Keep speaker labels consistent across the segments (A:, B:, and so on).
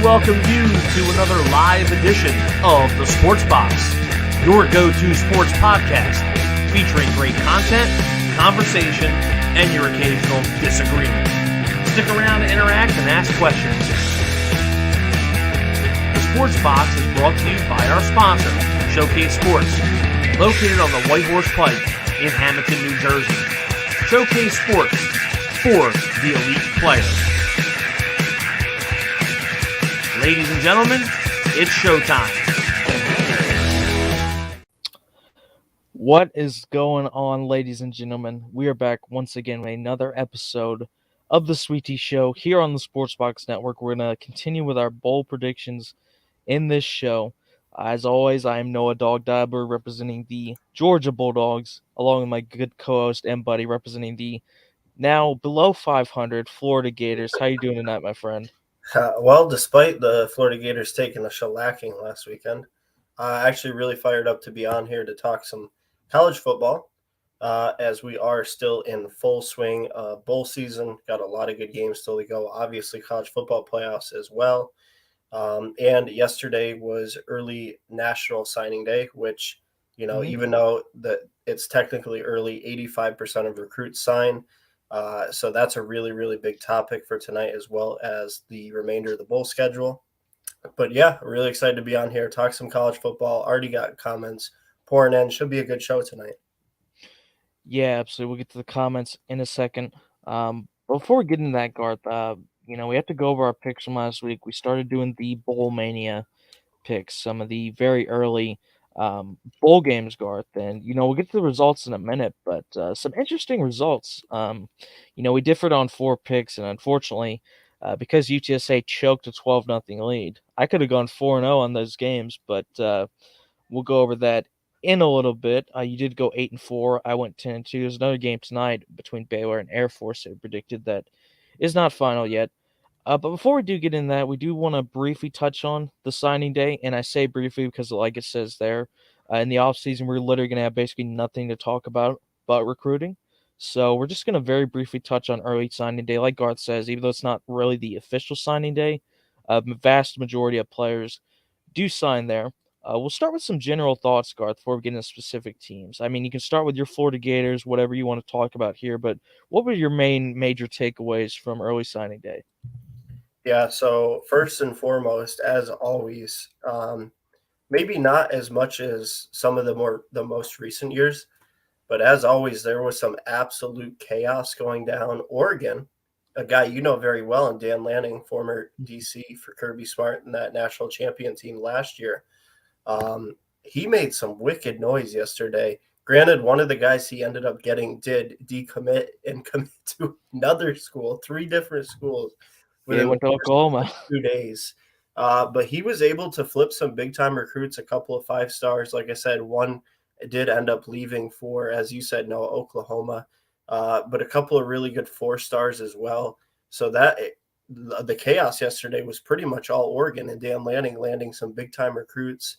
A: welcome you to another live edition of the Sports Box, your go-to sports podcast featuring great content, conversation, and your occasional disagreement. Stick around to interact and ask questions. The Sports Box is brought to you by our sponsor, Showcase Sports, located on the White Horse Pike in Hamilton, New Jersey. Showcase Sports for the elite player. Ladies and gentlemen, it's showtime.
B: What is going on, ladies and gentlemen? We are back once again with another episode of the Sweetie Show here on the Sportsbox Network. We're going to continue with our bowl predictions in this show. As always, I am Noah Dog Diber representing the Georgia Bulldogs, along with my good co-host and buddy representing the now below 500 Florida Gators. How you doing tonight, my friend?
C: Well, despite the Florida Gators taking a shellacking last weekend, actually really fired up to be on here to talk some college football, as we are still in full swing bowl season. Got a lot of good games still to go. Obviously, college football playoffs as well. And yesterday was early national signing day, which, even though that it's technically early, 85% of recruits sign. So that's a really, really big topic for tonight, as well as the remainder of the bowl schedule. But yeah, really excited to be on here, talk some college football. Already got comments pouring in. Should be a good show tonight.
B: Yeah, absolutely. We'll get to the comments in a second. Before we get into that, Garth, we have to go over our picks from last week. We started doing the BOWL MANIA picks, some of the very early bowl games, Garth, and we'll get to the results in a minute, but some interesting results. We differed on 4 picks, and unfortunately, because UTSA choked a 12-0 lead, I could have gone 4-0 on those games, but we'll go over that in a little bit. You did go 8-4. I went 10-2. There's another game tonight between Baylor and Air Force that predicted that is not final yet. But before we do get in that, we do want to briefly touch on the signing day. And I say briefly because, like it says there, in the offseason, we're literally going to have basically nothing to talk about but recruiting. So we're just going to very briefly touch on early signing day. Like Garth says, even though it's not really the official signing day, vast majority of players do sign there. We'll start with some general thoughts, Garth, before we get into specific teams. I mean, you can start with your Florida Gators, whatever you want to talk about here. But what were your main major takeaways from early signing day?
C: Yeah, so first and foremost, as always, maybe not as much as some of the most recent years, but as always, there was some absolute chaos going down. Oregon, a guy you know very well, and Dan Lanning, former DC for Kirby Smart and that national champion team last year, he made some wicked noise yesterday. Granted, one of the guys he ended up getting did decommit and commit to another school, 3 different schools.
B: He went to Oklahoma.
C: 2 days. But he was able to flip some big-time recruits, a couple of 5-stars. Like I said, one did end up leaving for, as you said, no, Oklahoma. But a couple of really good 4-stars as well. So that the chaos yesterday was pretty much all Oregon, and Dan Lanning landing some big-time recruits,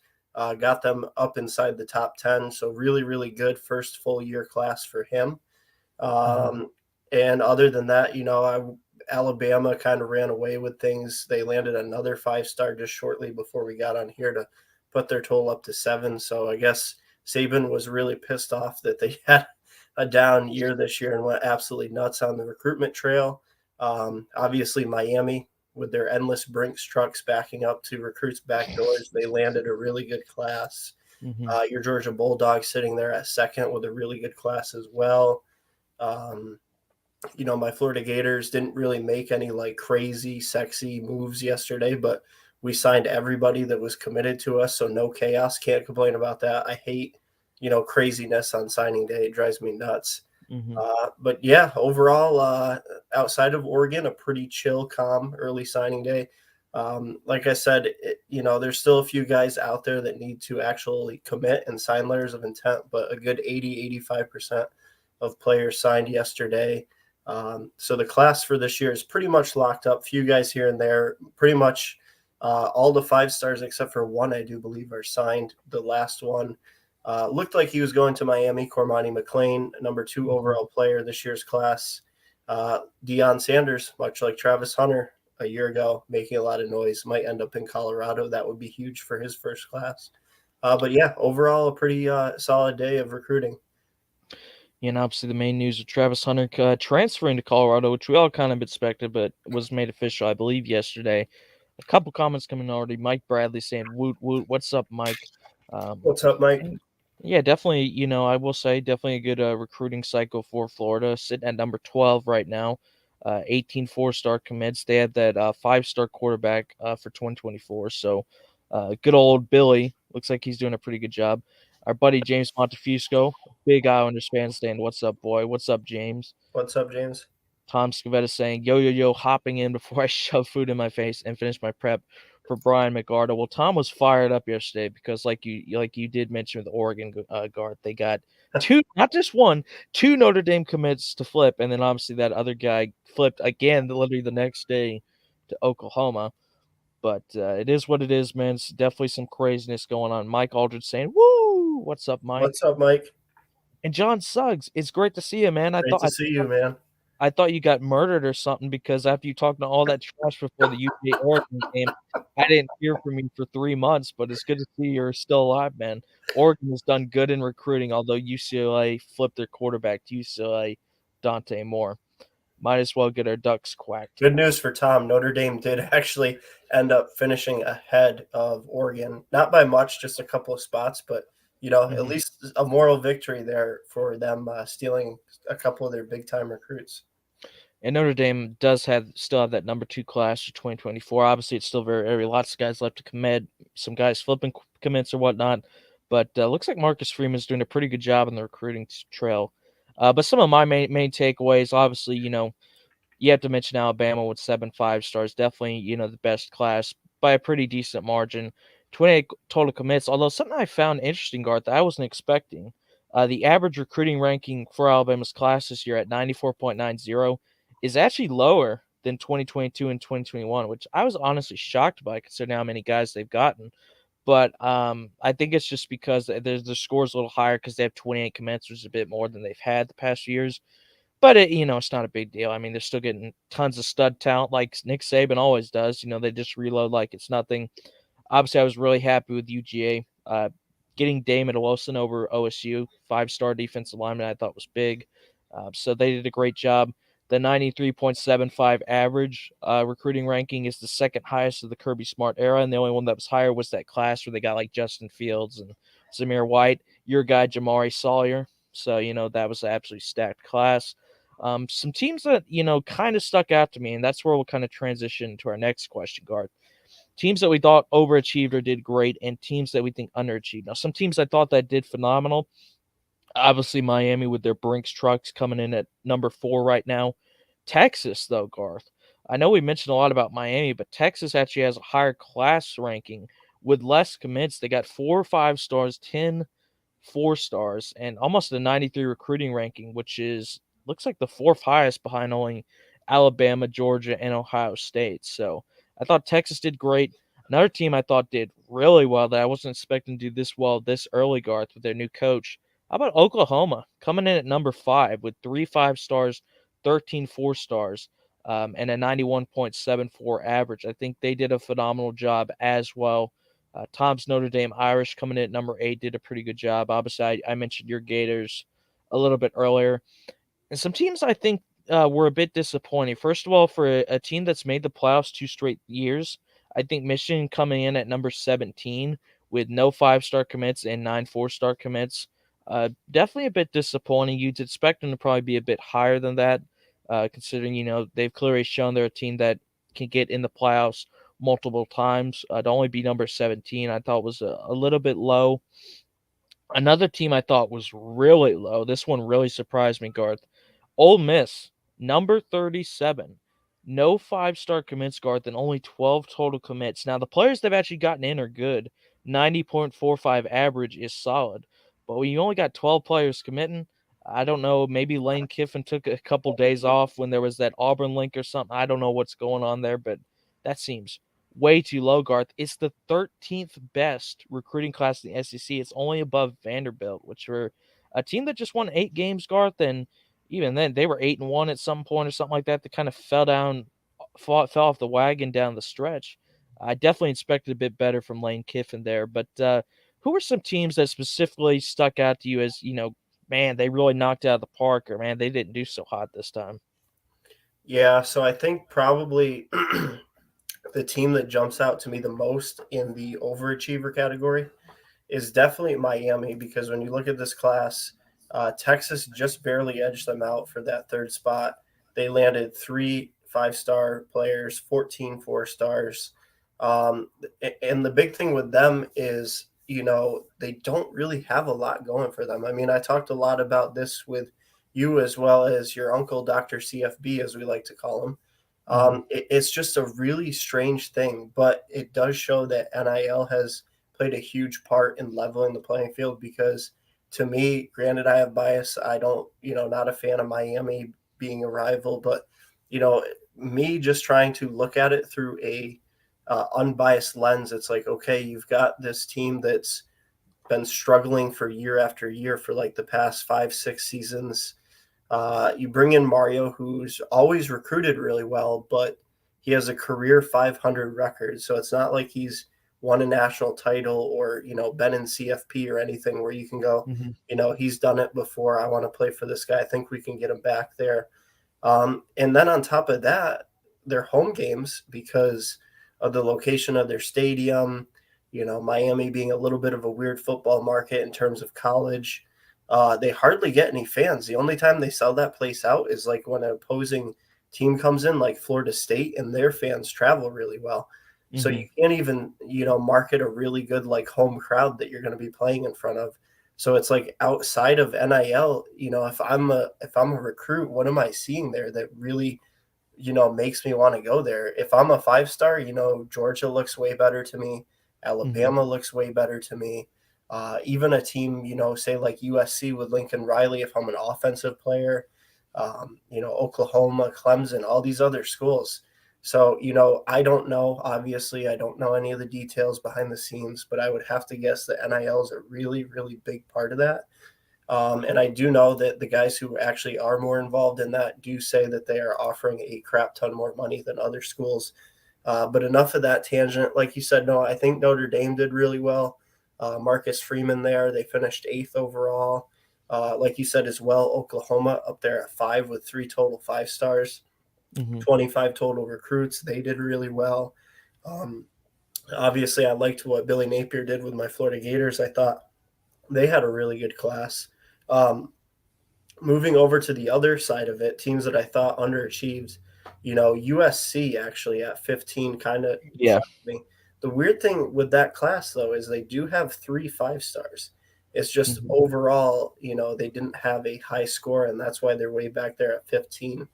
C: got them up inside the top 10. So really, really good first full-year class for him. And other than that, Alabama kind of ran away with things. They landed another 5-star just shortly before we got on here to put their total up to 7. So I guess Saban was really pissed off that they had a down year this year and went absolutely nuts on the recruitment trail. Obviously, Miami, with their endless Brinks trucks backing up to recruits' back doors, they landed a really good class. Your Georgia Bulldogs sitting there at second with a really good class as well. My Florida Gators didn't really make any crazy, sexy moves yesterday, but we signed everybody that was committed to us. So no chaos. Can't complain about that. I hate, craziness on signing day. It drives me nuts. But yeah, overall, outside of Oregon, a pretty chill, calm early signing day. Like I said, there's still a few guys out there that need to actually commit and sign letters of intent, but a good 85% of players signed yesterday. So the class for this year is pretty much locked up. Few guys here and there, pretty much all the 5-stars except for one, I do believe, are signed. The last one looked like he was going to Miami. Cormani McLean, number 2 overall player this year's class. Deion Sanders, much like Travis Hunter, a year ago, making a lot of noise, might end up in Colorado. That would be huge for his first class. But yeah, overall, a pretty solid day of recruiting.
B: And obviously the main news of Travis Hunter transferring to Colorado, which we all kind of expected, but was made official, I believe, yesterday. A couple comments coming already. Mike Bradley saying, "Woot woot, what's up, Mike?"
C: What's up, Mike?
B: Yeah, definitely. I will say definitely a good recruiting cycle for Florida, sitting at number 12 right now. 18 four-star commits. They had that 5-star quarterback for 2024. So good old Billy. Looks like he's doing a pretty good job. Our buddy James Montefusco, big Islanders fan, saying, "What's up, boy? What's up, James?"
C: What's up, James?
B: Tom Scavetta saying, "Yo, yo, yo, hopping in before I shove food in my face and finish my prep for Brian McArdle." Well, Tom was fired up yesterday because, like you did mention with Oregon guard, they got two, not just one, two Notre Dame commits to flip, and then obviously that other guy flipped again, literally the next day to Oklahoma. But it is what it is, man. It's definitely some craziness going on. Mike Aldridge saying, "Woo! What's up, Mike?"
C: What's up, Mike?
B: And John Suggs, it's great to see you, man.
C: Great to see you, man.
B: I thought you got murdered or something because after you talked to all that trash before the UGA Oregon game, I didn't hear from you for 3 months, but it's good to see you're still alive, man. Oregon has done good in recruiting, although UCLA flipped their quarterback to UCLA, Dante Moore. Might as well get our ducks quacked.
C: Good news for Tom. Notre Dame did actually end up finishing ahead of Oregon, not by much, just a couple of spots, but at least a moral victory there for them stealing a couple of their big time recruits.
B: And Notre Dame does still have that number 2 class for 2024. Obviously, it's still very early. Lots of guys left to commit. Some guys flipping commits or whatnot. But looks like Marcus Freeman's doing a pretty good job on the recruiting trail. But some of my main takeaways, obviously, you have to mention Alabama with 7 5-stars. Definitely, the best class by a pretty decent margin. 28 total commits. Although something I found interesting, Garth, that I wasn't expecting. The average recruiting ranking for Alabama's class this year at 94.90 is actually lower than 2022 and 2021, which I was honestly shocked by considering how many guys they've gotten. But I think it's just because the score's a little higher because they have 28 commits, which is a bit more than they've had the past few years. But it's not a big deal. I mean, they're still getting tons of stud talent like Nick Saban always does. They just reload like it's nothing. Obviously, I was really happy with UGA. Getting Damon Wilson over OSU, 5-star defensive lineman, I thought was big. So they did a great job. The 93.75 average recruiting ranking is the second highest of the Kirby Smart era, and the only one that was higher was that class where they got like Justin Fields and Zamir White, your guy Jamari Sawyer. So, that was an absolutely stacked class. Some teams that, kind of stuck out to me, and that's where we'll kind of transition to our next question, Garth. Teams that we thought overachieved or did great, and teams that we think underachieved. Now, some teams I thought that did phenomenal. Obviously, Miami with their Brinks trucks coming in at number 4 right now. Texas, though, Garth. I know we mentioned a lot about Miami, but Texas actually has a higher class ranking with less commits. They got 4 5-stars, 10 4-stars, and almost a 93 recruiting ranking, which looks like the 4th highest behind only Alabama, Georgia, and Ohio State. So I thought Texas did great. Another team I thought did really well that I wasn't expecting to do this well this early, Garth, with their new coach. How about Oklahoma coming in at number 5 with 3 5-stars, 13 4-stars, and a 91.74 average? I think they did a phenomenal job as well. Tom's Notre Dame Irish coming in at number 8 did a pretty good job. Obviously, I mentioned your Gators a little bit earlier. And some teams I think were a bit disappointing. First of all, for a team that's made the playoffs 2 straight years, I think Michigan coming in at number 17 with no 5-star commits and 9 4-star commits. Definitely a bit disappointing. You'd expect them to probably be a bit higher than that, considering, they've clearly shown they're a team that can get in the playoffs multiple times. To only be number 17, I thought was a little bit low. Another team I thought was really low. This one really surprised me, Garth. Ole Miss, number 37. No 5-star commits, Garth, and only 12 total commits. Now, the players they've actually gotten in are good. 90.45 average is solid. But when you only got 12 players committing, I don't know, maybe Lane Kiffin took a couple days off when there was that Auburn link or something. I don't know what's going on there, but that seems way too low, Garth. It's the 13th best recruiting class in the SEC. It's only above Vanderbilt, which were a team that just won 8 games, Garth, and even then they were 8-1 at some point or something like that. They kind of fell down fell off the wagon down the stretch. I definitely expected a bit better from Lane Kiffin there. But who were some teams that specifically stuck out to you as, man, they really knocked out of the park, or man, they didn't do so hot this time?
C: Yeah, so I think probably the team that jumps out to me the most in the overachiever category is definitely Miami, because when you look at this class, Texas just barely edged them out for that third spot. They landed 3 5-star players, 14 4-stars. And the big thing with them is, they don't really have a lot going for them. I mean, I talked a lot about this with you as well as your uncle, Dr. CFB, as we like to call him. It's just a really strange thing, but it does show that NIL has played a huge part in leveling the playing field, because to me, granted, I have bias. I don't, not a fan of Miami being a rival, but, me just trying to look at it through a unbiased lens, it's like, okay, you've got this team that's been struggling for year after year for like the past 5, 6 seasons. You bring in Mario, who's always recruited really well, but he has a career 500 record. So it's not like he's won a national title or, been in CFP or anything where you can go,
B: Mhm.
C: He's done it before. I want to play for this guy. I think we can get him back there. And then on top of that, their home games, because of the location of their stadium, Miami being a little bit of a weird football market in terms of college, they hardly get any fans. The only time they sell that place out is like when an opposing team comes in, like Florida State, and their fans travel really well. So you
B: Mhm.
C: can't even, market a really good like home crowd that you're going to be playing in front of. So it's like outside of NIL, if I'm a recruit, what am I seeing there that really, makes me want to go there? If I'm a 5-star, Georgia looks way better to me.
B: Mhm.
C: Alabama looks way better to me. Even a team, say like USC with Lincoln Riley, if I'm an offensive player, Oklahoma, Clemson, all these other schools. So, I don't know. Obviously, I don't know any of the details behind the scenes, but I would have to guess that NIL is a really, really big part of that. And I do know that the guys who actually are more involved in that do say that they are offering a crap ton more money than other schools. But enough of that tangent. Like you said, no, I think Notre Dame did really well. Marcus Freeman there, they finished 8th overall. Like you said as well, Oklahoma up there at 5 with 3 total 5-stars,
B: Mhm.
C: 25 total recruits. They did really well. Um, Obviously, I liked what Billy Napier did with my Florida Gators. I thought they had a really good class. Um, Moving over to the other side of it, teams that I thought underachieved, USC actually at 15 kind of
B: Yeah.
C: shocked me. The weird thing with that class, though, is they do have 3 5-stars. It's just
B: Mhm.
C: overall, they didn't have a high score, and that's why they're way back there at 15.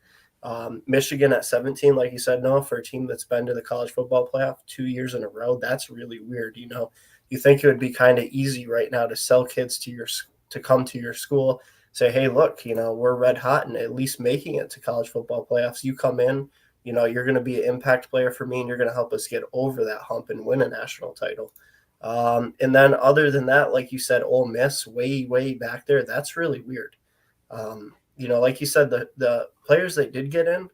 C: Michigan at 17, like you said, no, for a team that's been to the college football playoff 2 years in a row, that's really weird. You think it would be kind of easy right now to sell kids to come to your school, say, hey, look, we're red hot and at least making it to college football playoffs. You come in, you're going to be an impact player for me, and you're going to help us get over that hump and win a national title. And then other than that, like you said, Ole Miss way, way back there, that's really weird. Like you said, the players that did get in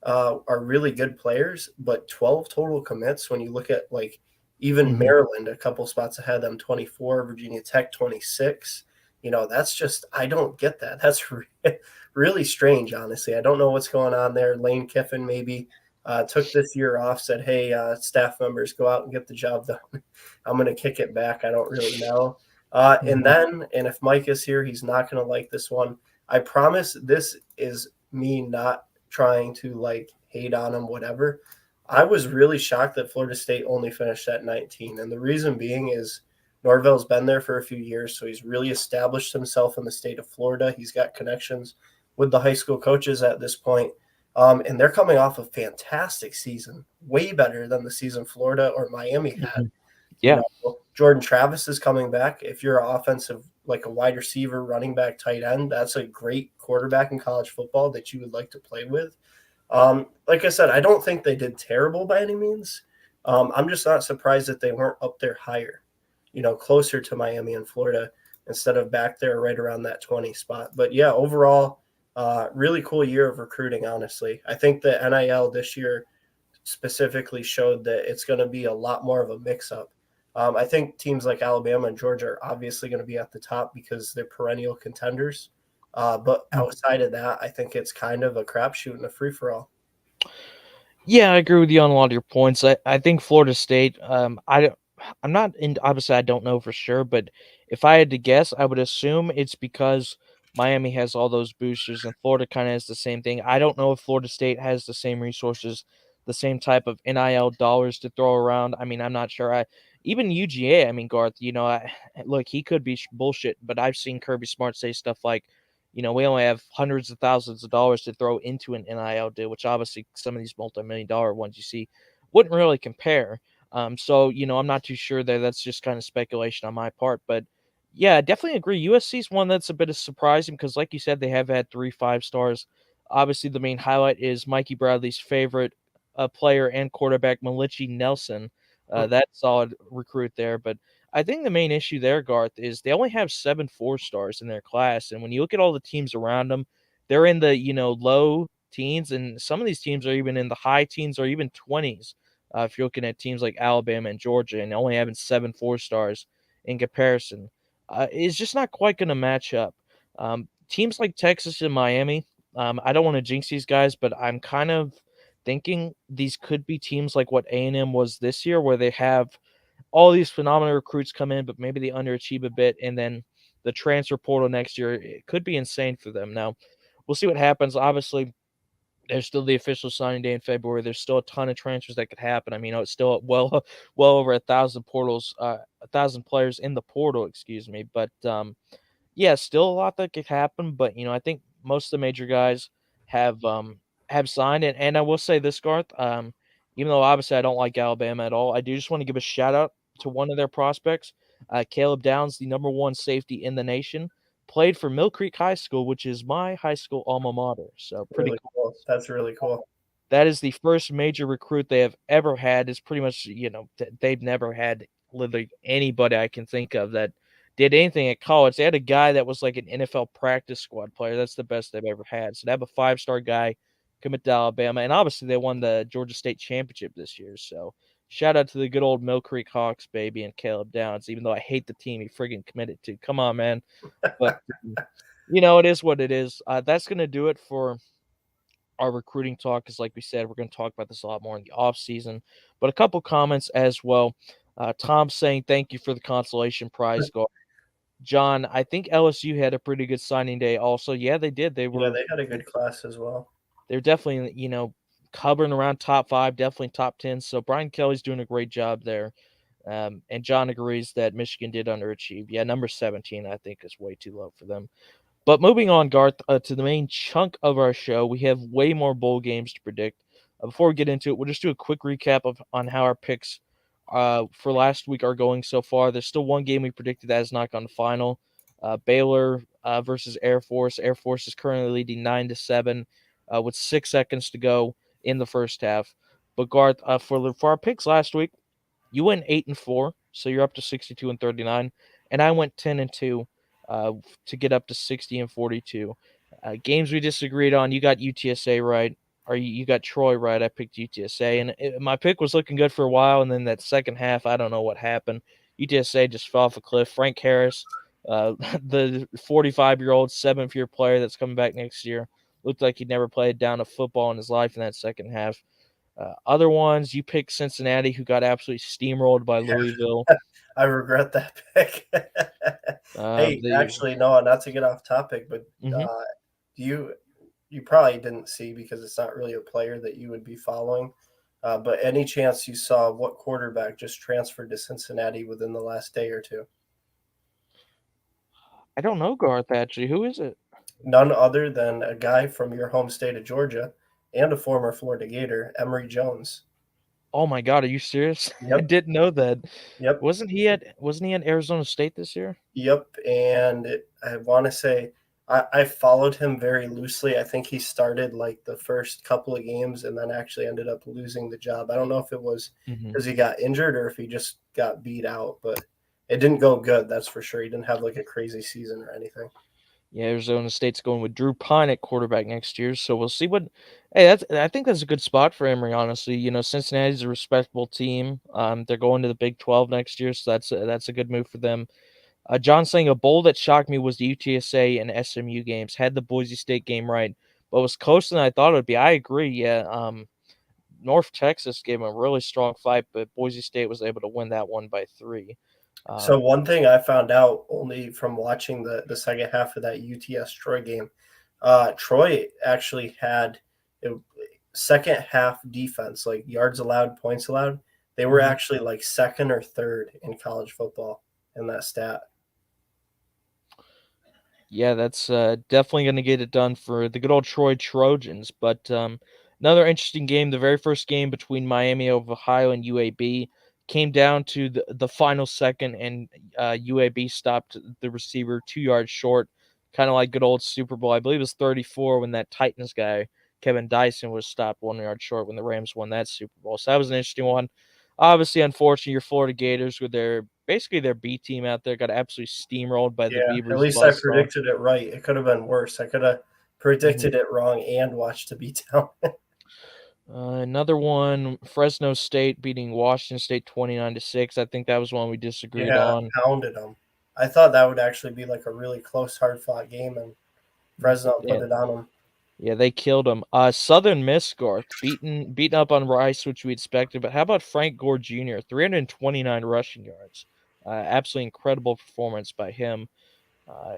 C: are really good players, but 12 total commits when you look at like even
B: Mhm.
C: Maryland, a couple spots ahead of them, 24, Virginia Tech, 26. That's just, I don't get that. That's really strange, honestly. I don't know what's going on there. Lane Kiffin maybe took this year off, said, hey, staff members, go out and get the job done. I'm going to kick it back. I don't really know.
B: Mhm.
C: And if Mike is here, he's not going to like this one. I promise this is me not trying to like hate on him, whatever. I was really shocked that Florida State only finished at 19. And the reason being is Norvell's been there for a few years, so he's really established himself in the state of Florida. He's got connections with the high school coaches at this point. And they're coming off a fantastic season, way better than the season Florida or Miami had.
B: Mhm. Yeah.
C: Jordan Travis is coming back. If you're an offensive, like a wide receiver, running back, tight end, that's a great quarterback in college football that you would like to play with. Like I said, I don't think they did terrible by any means. I'm just not surprised that they weren't up there higher, closer to Miami and Florida instead of back there right around that 20 spot. But yeah, overall, really cool year of recruiting, honestly. I think the NIL this year specifically showed that it's going to be a lot more of a mix-up. I think teams like Alabama and Georgia are obviously going to be at the top because they're perennial contenders. But outside of that, I think it's kind of a crapshoot and a free-for-all.
B: Yeah, I agree with you on a lot of your points. I think Florida State. I'm not in. Obviously, I don't know for sure, but if I had to guess, I would assume it's because Miami has all those boosters and Florida kind of has the same thing. I don't know if Florida State has the same resources, the same type of NIL dollars to throw around. I mean, I'm not sure. Even UGA. I mean, Garth. Look, he could be bullshit, but I've seen Kirby Smart say stuff like, we only have hundreds of thousands of dollars to throw into an NIL deal, which obviously some of these multi-million-dollar ones you see wouldn't really compare. So, I'm not too sure that that's just kind of speculation on my part. But, yeah, I definitely agree. USC is one that's a bit of surprising because, like you said, they have had 3 5-stars. Obviously, the main highlight is Mikey Bradley's favorite player and quarterback, Malichi Nelson. That solid recruit there. But I think the main issue there, Garth, is they only have 7 4-stars in their class. And when you look at all the teams around them, they're in the, low teens, and some of these teams are even in the high teens or even 20s. If you're looking at teams like Alabama and Georgia and only having 7 4-stars in comparison, it's just not quite going to match up. Teams like Texas and Miami, I don't want to jinx these guys, but I'm kind of thinking these could be teams like what A&M was this year, where they have all these phenomenal recruits come in, but maybe they underachieve a bit, and then the transfer portal next year, it could be insane for them. Now, we'll see what happens. Obviously, there's still the official signing day in February. There's still a ton of transfers that could happen. I mean, it's still well over 1,000 players in the portal, excuse me. But yeah, still a lot that could happen. But I think most of the major guys have signed, and I will say this, Garth. Even though obviously I don't like Alabama at all, I do just want to give a shout out to one of their prospects, Caleb Downs, the number 1 safety in the nation. Played for Mill Creek High School, which is my high school alma mater. So pretty
C: Really
B: cool.
C: cool. That's really cool.
B: That is the first major recruit they have ever had. It's pretty much, they've never had literally anybody I can think of that did anything at college. They had a guy that was like an NFL practice squad player. That's the best they've ever had. So they have a 5-star guy commit to Alabama. And obviously they won the Georgia State championship this year. So shout out to the good old Mill Creek Hawks, baby, and Caleb Downs, even though I hate the team he friggin' committed to. Come on, man. But, it is what it is. That's going to do it for our recruiting talk, because like we said, we're going to talk about this a lot more in the off season. But a couple comments as well. Tom saying thank you for the consolation prize. John, I think LSU had a pretty good signing day also. Yeah, they did.
C: They had a good class as well.
B: They're definitely, hovering around top 5, definitely top 10. So Brian Kelly's doing a great job there. And John agrees that Michigan did underachieve. Yeah, number 17, I think, is way too low for them. But moving on, Garth, to the main chunk of our show, we have way more bowl games to predict. Before we get into it, we'll just do a quick recap on how our picks for last week are going so far. There's still one game we predicted that has not gone final. Baylor versus Air Force. Air Force is currently leading 9-7 with 6 seconds to go in the first half. But Garth, for our picks last week, you went 8-4, so you're up to 62-39, and I went 10-2 to get up to 60-42. Games we disagreed on, you got UTSA right, or you got Troy right. I picked UTSA, and my pick was looking good for a while, and then that second half, I don't know what happened. UTSA just fell off a cliff. Frank Harris, the 45-year-old 7th-year player that's coming back next year, looked like he'd never played down a football in his life in that second half. Other ones, you picked Cincinnati, who got absolutely steamrolled by Louisville.
C: I regret that pick. Hey, actually, no, not to get off topic, but you probably didn't see, because it's not really a player that you would be following. But any chance you saw what quarterback just transferred to Cincinnati within the last day or two?
B: I don't know, Garth, actually. Who is it?
C: None other than a guy from your home state of Georgia and a former Florida Gator, Emory Jones.
B: Oh my God, are you serious?
C: Yep.
B: I didn't know that.
C: Yep.
B: Wasn't he at Arizona State this year?
C: Yep. And I want to say I followed him very loosely. I think he started like the first couple of games and then actually ended up losing the job. I don't know if it was because he got injured or if he just got beat out, but it didn't go good. That's for sure. He didn't have like a crazy season or anything.
B: Yeah, Arizona State's going with Drew Pine at quarterback next year, so we'll see what. Hey, I think that's a good spot for Emory. Honestly, Cincinnati's a respectable team. They're going to the Big 12 next year, so that's a good move for them. John saying a bowl that shocked me was the UTSA and SMU games. Had the Boise State game right, but was closer than I thought it would be. I agree. Yeah, North Texas gave them a really strong fight, but Boise State was able to win that one by 3.
C: So one thing I found out only from watching the second half of that UTS Troy game, Troy actually had a second half defense, like yards allowed, points allowed. They were actually like second or third in college football in that stat.
B: Yeah, that's definitely going to get it done for the good old Troy Trojans. But another interesting game, the very first game between Miami of Ohio and UAB, came down to the final second, and UAB stopped the receiver 2 yards short, kind of like good old Super Bowl. I believe it was 34 when that Titans guy, Kevin Dyson, was stopped 1 yard short when the Rams won that Super Bowl. So that was an interesting one. Obviously, unfortunately, your Florida Gators with basically their B team out there got absolutely steamrolled by the
C: Yeah, at
B: Beavers
C: least I
B: buzzsaw.
C: predicted it right. It could have been worse. I could have predicted it wrong and watched the beatdown.
B: Another one, Fresno State beating Washington State 29-6. I think that was one we disagreed
C: Yeah,
B: on.
C: pounded them. I thought that would actually be like a really close, hard fought game, and Fresno put
B: Yeah,
C: it on them.
B: yeah, they killed them. Southern Miss, Garth, beaten up on Rice, which we expected. But how about Frank Gore Jr., 329 rushing yards? Absolutely incredible performance by him.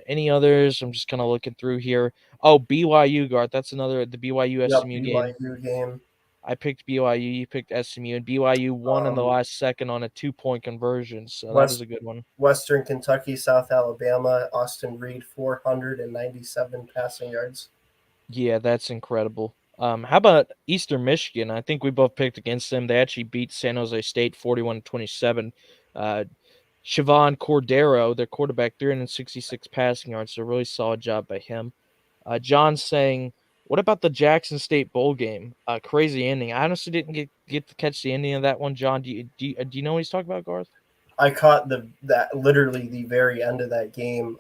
B: Any others? I'm just kind of looking through here. Oh, BYU, Garth. That's the BYU
C: Yep,
B: SMU game.
C: BYU game.
B: I picked BYU, you picked SMU, and BYU won in the
C: Um,
B: last second on a 2-point conversion. So that was
C: West
B: a good one.
C: Western Kentucky, South Alabama, Austin Reed, 497 passing yards.
B: Yeah, that's incredible. How about Eastern Michigan? I think we both picked against them. They actually beat San Jose State 41-27. Uh, Siobhan Cordero, their quarterback, 366 passing yards. So really solid job by him. John saying, what about the Jackson State Bowl game? Crazy ending. I honestly didn't get to catch the ending of that one. John, do you know what he's talking about, Garth?
C: I caught that literally the very end of that game.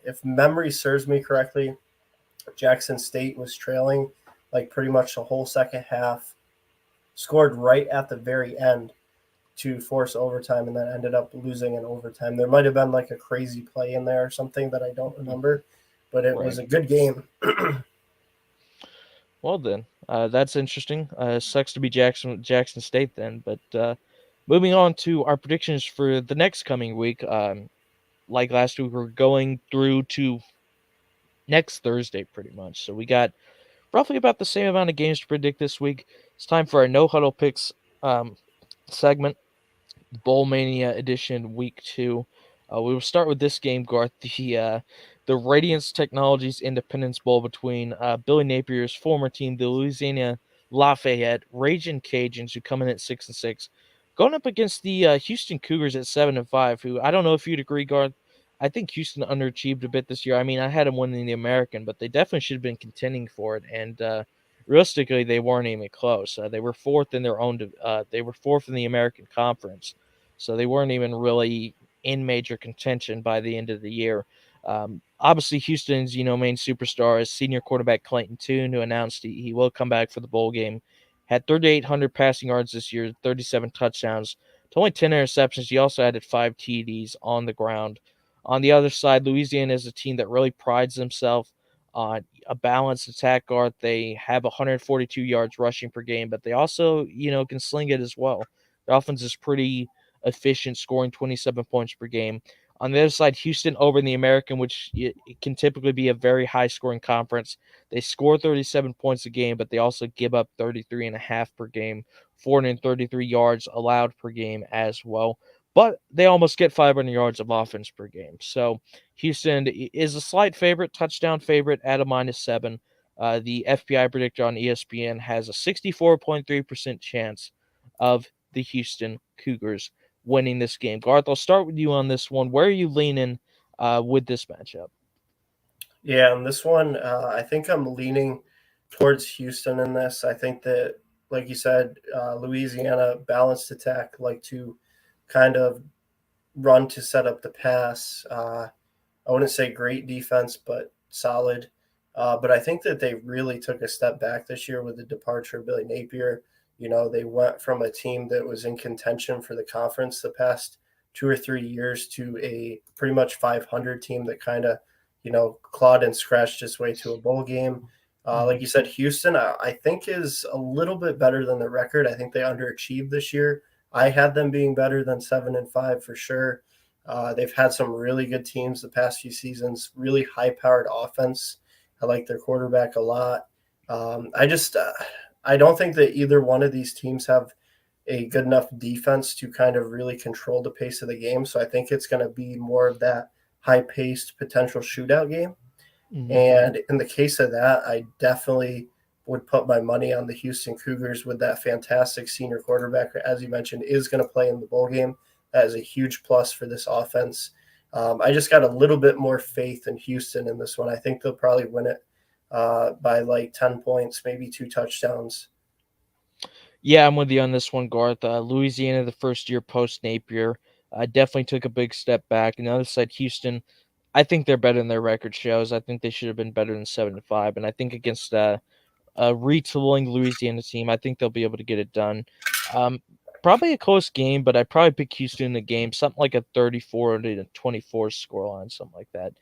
C: If memory serves me correctly, Jackson State was trailing like pretty much the whole second half, scored right at the very end to force overtime, and then ended up losing in overtime. There might have been like a crazy play in there or something that I don't remember, but it was
B: Right.
C: a good game.
B: Well then, that's interesting. Sucks to be Jackson State then, but moving on to our predictions for the next coming week. Like last week, we're going through to next Thursday pretty much. So we got roughly about the same amount of games to predict this week. It's time for our no huddle picks segment, Bowl Mania edition, week 2. We will start with this game, Garth, the Radiance Technologies Independence Bowl between Billy Napier's former team, the Louisiana Lafayette Raging Cajuns, who come in at 6-6, going up against the Houston Cougars at 7-5. Who I don't know if you'd agree, Garth. I think Houston underachieved a bit this year. I mean, I had them winning the American, but they definitely should have been contending for it. And realistically, they weren't even close. They were fourth in their own. They were fourth in the American Conference, so they weren't even really in major contention by the end of the year. Obviously, Houston's main superstar is senior quarterback Clayton Tune, who announced he will come back for the bowl game. Had 3,800 passing yards this year, 37 touchdowns, to only 10 interceptions. He also added 5 TDs on the ground. On the other side, Louisiana is a team that really prides themselves on a balanced attack, guard. They have 142 yards rushing per game, but they also, can sling it as well. Their offense is pretty efficient, scoring 27 points per game. On the other side, Houston over in the American, which it can typically be a very high-scoring conference. They score 37 points a game, but they also give up 33.5 per game, 433 yards allowed per game as well. But they almost get 500 yards of offense per game. So Houston is a slight favorite, touchdown favorite at a -7. The FPI predictor on ESPN has a 64.3% chance of the Houston Cougars winning this game. Garth, I'll start with you on this one. Where are you leaning with this matchup?
C: Yeah, and this one, I think I'm leaning towards Houston in this. I think that, like you said, Louisiana balanced attack, like to kind of run to set up the pass. I wouldn't say great defense, but solid. But I think that they really took a step back this year with the departure of Billy Napier. They went from a team that was in contention for the conference the past 2 or 3 years to a pretty much 500 team that kind of, clawed and scratched its way to a bowl game. Like you said, Houston, I think is a little bit better than the record. I think they underachieved this year. I had them being better than 7-5 for sure. They've had some really good teams the past few seasons, really high-powered offense. I like their quarterback a lot. I don't think that either one of these teams have a good enough defense to kind of really control the pace of the game. So I think it's going to be more of that high-paced potential shootout game. And in the case of that, I definitely would put my money on the Houston Cougars with that fantastic senior quarterback, as you mentioned, is going to play in the bowl game. That is a huge plus for this offense. I just got a little bit more faith in Houston in this one. I think they'll probably win it by like 10 points, maybe 2 touchdowns.
B: Yeah, I'm with you on this one, Garth. Louisiana, the first year post Napier, definitely took a big step back. On the other side, Houston, I think they're better than their record shows. I think they should have been better than 7-5, and I think against a retooling Louisiana team, I think they'll be able to get it done. Probably a close game, but I'd probably pick Houston in the game, something like a 34-24 scoreline, something like that.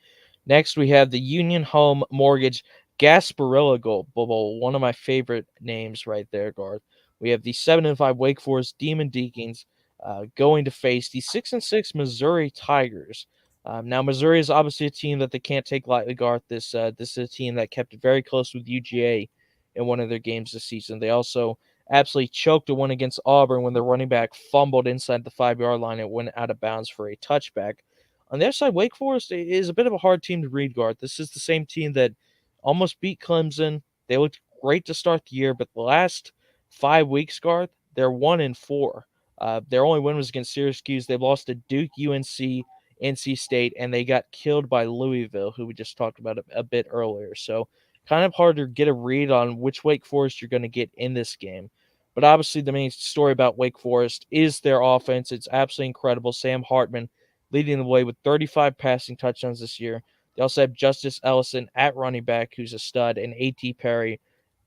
B: Next, we have the Union Home Mortgage Gasparilla Bowl, one of my favorite names right there, Garth. We have the 7-5 Wake Forest Demon Deacons going to face the 6-6 Missouri Tigers. Now, Missouri is obviously a team that they can't take lightly, Garth. This is a team that kept it very close with UGA in one of their games this season. They also absolutely choked a one against Auburn when the running back fumbled inside the 5-yard line and went out of bounds for a touchback. On their side, Wake Forest is a bit of a hard team to read, Garth. This is the same team that almost beat Clemson. They looked great to start the year, but the last 5 weeks, Garth, they're 1-4. Their only win was against Syracuse. They lost to Duke, UNC, NC State, and they got killed by Louisville, who we just talked about a bit earlier. So kind of hard to get a read on which Wake Forest you're going to get in this game. But obviously the main story about Wake Forest is their offense. It's absolutely incredible. Sam Hartman leading the way with 35 passing touchdowns this year. They also have Justice Ellison at running back, who's a stud, and A.T. Perry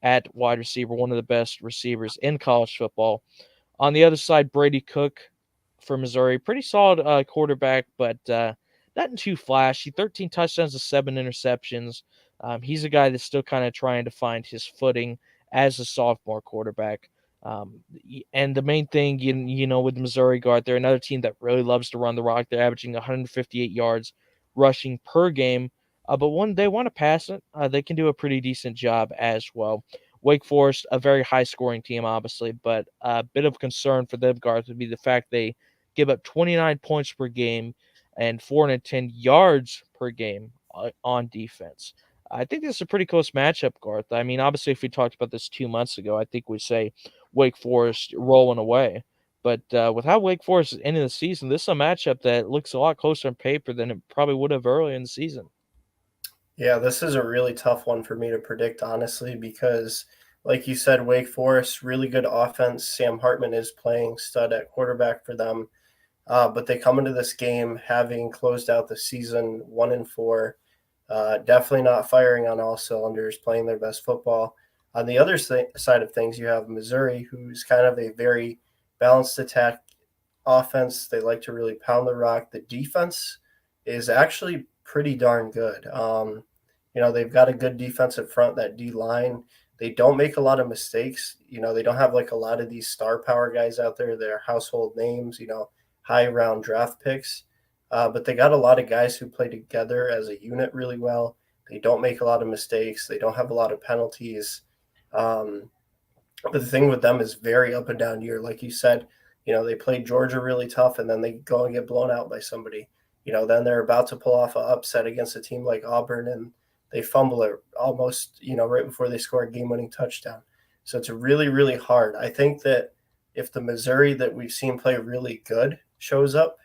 B: at wide receiver, one of the best receivers in college football. On the other side, Brady Cook for Missouri, pretty solid quarterback, but nothing too flashy. 13 touchdowns to 7 interceptions. He's a guy that's still kind of trying to find his footing as a sophomore quarterback. And the main thing, with the Missouri guard, they're another team that really loves to run the rock. They're averaging 158 yards rushing per game. But when they want to pass it, they can do a pretty decent job as well. Wake Forest, a very high-scoring team, obviously, but a bit of concern for them, guards, would be the fact they give up 29 points per game and 410 yards per game on defense. I think this is a pretty close matchup, Garth. I mean, obviously, if we talked about this 2 months ago, I think we'd say Wake Forest rolling away. But with how Wake Forest is ending the season, this is a matchup that looks a lot closer on paper than it probably would have early in the season.
C: Yeah, this is a really tough one for me to predict, honestly, because, like you said, Wake Forest, really good offense. Sam Hartman is playing stud at quarterback for them. But they come into this game having closed out the season 1-4. Definitely not firing on all cylinders, playing their best football. On the other side of things, you have Missouri, who's kind of a very balanced attack offense. They like to really pound the rock. The defense is actually pretty darn good. They've got a good defensive front, that D line. They don't make a lot of mistakes. They don't have like a lot of these star power guys out there. They're household names, high round draft picks. But they got a lot of guys who play together as a unit really well. They don't make a lot of mistakes. They don't have a lot of penalties. But the thing with them is very up and down year. Like you said, they played Georgia really tough, and then they go and get blown out by somebody. Then they're about to pull off an upset against a team like Auburn, and they fumble it almost, right before they score a game-winning touchdown. So it's really, really hard. I think that if the Missouri that we've seen play really good shows up,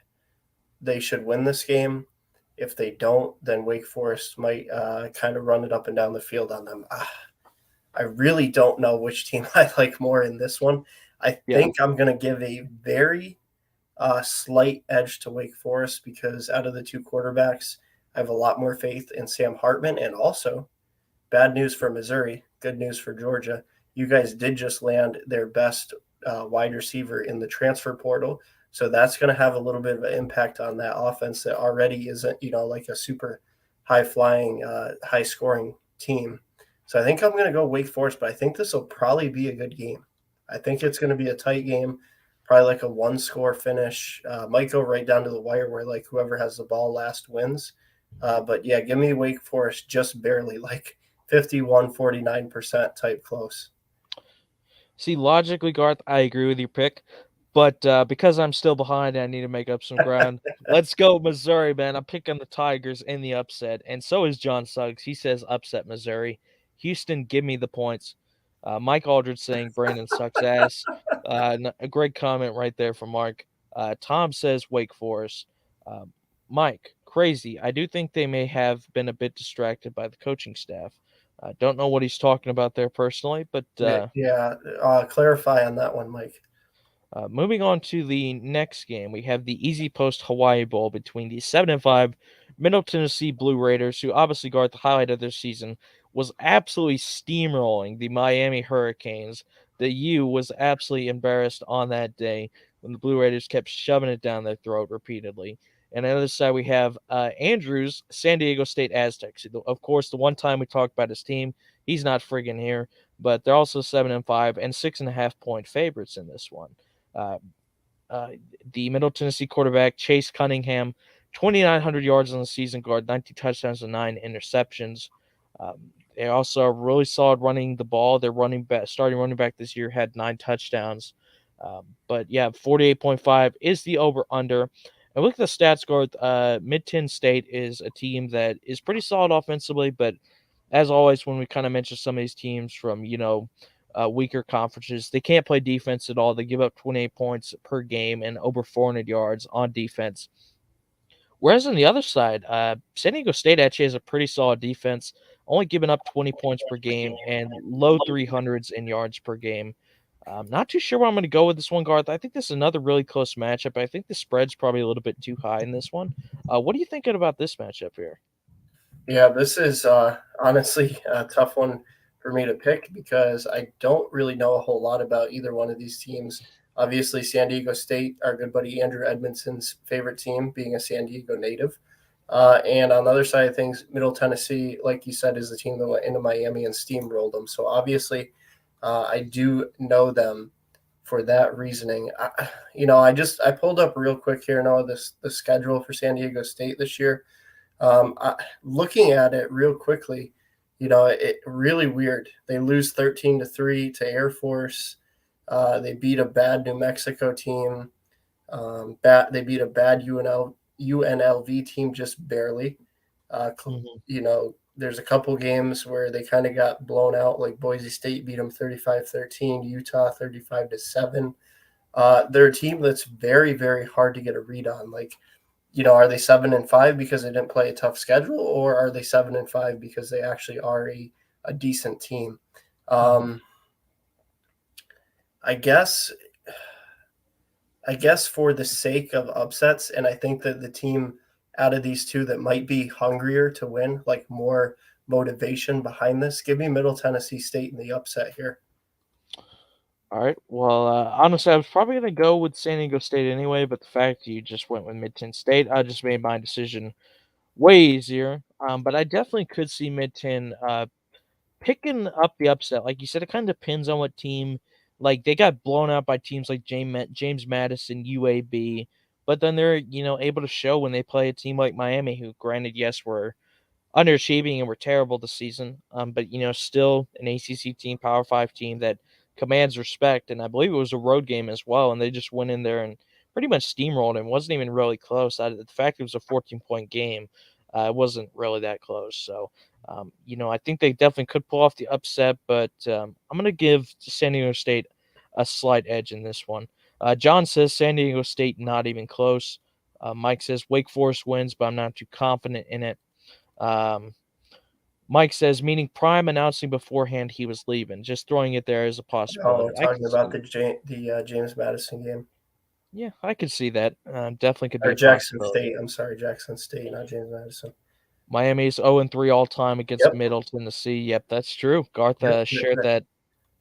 C: they should win this game. If they don't, then Wake Forest might kind of run it up and down the field on them. I really don't know which team I like more in this one. I think I'm going to give a very slight edge to Wake Forest because out of the two quarterbacks, I have a lot more faith in Sam Hartman. And also, bad news for Missouri, good news for Georgia. You guys did just land their best wide receiver in the transfer portal. So that's going to have a little bit of an impact on that offense that already isn't, like a super high flying, high scoring team. So I think I'm going to go Wake Forest, but I think this will probably be a good game. I think it's going to be a tight game, probably like a 1-score finish. Might go right down to the wire where like whoever has the ball last wins. But yeah, give me Wake Forest just barely, like 51-49% type close.
B: See, logically, Garth, I agree with your pick, but because I'm still behind, I need to make up some ground. Let's go Missouri, man. I'm picking the Tigers in the upset, and so is John Suggs. He says upset Missouri. Houston, give me the points. Mike Aldridge saying Brandon sucks ass. A great comment right there from Mark. Tom says Wake Forest. Mike, crazy. I do think they may have been a bit distracted by the coaching staff. Don't know what he's talking about there personally, but
C: clarify on that one, Mike.
B: moving on to the next game, we have the Easy Post Hawaii Bowl between the 7-5 Middle Tennessee Blue Raiders, who obviously got the highlight of their season, was absolutely steamrolling the Miami Hurricanes. The U was absolutely embarrassed on that day when the Blue Raiders kept shoving it down their throat repeatedly. And on the other side, we have Andrews, San Diego State Aztecs. Of course, the one time we talked about his team, he's not friggin' here, but they're also 7-5 and 6.5-point favorites in this one. The Middle Tennessee quarterback, Chase Cunningham, 2,900 yards on the season, guard 19 touchdowns and 9 interceptions. They also are really solid running the ball. Their starting running back this year had 9 touchdowns. But yeah, 48.5 is the over-under. And look at the stats, guard. Mid-10 State is a team that is pretty solid offensively, but as always, when we kind of mention some of these teams from, weaker conferences, they can't play defense at all. They give up 28 points per game and over 400 yards on defense. Whereas on the other side, San Diego State actually has a pretty solid defense, only giving up 20 points per game and low 300s in yards per game. I'm not too sure where I'm going to go with this one, Garth. I think this is another really close matchup. I think the spread's probably a little bit too high in this one. What are you thinking about this matchup here?
C: Yeah, this is honestly a tough one for me to pick because I don't really know a whole lot about either one of these teams. Obviously, San Diego State, our good buddy Andrew Edmondson's favorite team, being a San Diego native. And on the other side of things, Middle Tennessee, like you said, is the team that went into Miami and steamrolled them. So obviously, I do know them for that reasoning. I pulled up real quick here now the schedule for San Diego State this year. Looking at it real quickly, it really weird. They lose 13-3 to Air Force. They beat a bad New Mexico team. They beat a bad UNLV team just barely. There's a couple games where they kind of got blown out, like Boise State beat them 35-13, Utah 35-7. They're a team that's very, very hard to get a read on. Like, are they 7-5 because they didn't play a tough schedule, or are they 7-5 because they actually are a decent team? I guess for the sake of upsets, and I think that the team out of these two that might be hungrier to win, like more motivation behind this, give me Middle Tennessee State in the upset here.
B: All right. Well, honestly, I was probably going to go with San Diego State anyway, but the fact you just went with Mid-10 State, I just made my decision way easier. But I definitely could see Mid-10 picking up the upset. Like you said, it kind of depends on what team. Like, they got blown out by teams like James Madison, UAB, but then they're, able to show when they play a team like Miami, who, granted, yes, were underachieving and were terrible this season, but, still an ACC team, Power 5 team that commands respect, and I believe it was a road game as well, and they just went in there and pretty much steamrolled and wasn't even really close. The fact it was a 14-point game, it wasn't really that close. So, I think they definitely could pull off the upset, but I'm going to give San Diego State a slight edge in this one. John says San Diego State not even close. Mike says Wake Forest wins, but I'm not too confident in it. Mike says, meaning Prime announcing beforehand he was leaving, just throwing it there as a possibility.
C: Talking about the James Madison game.
B: Yeah, I could see that. Definitely could be
C: or
B: a
C: Jackson
B: possibility.
C: State. I'm sorry, Jackson State, not James Madison.
B: Miami's 0-3 all time against
C: Yep.
B: Middle Tennessee. Yep, that's true. Garth
C: Yep.
B: shared that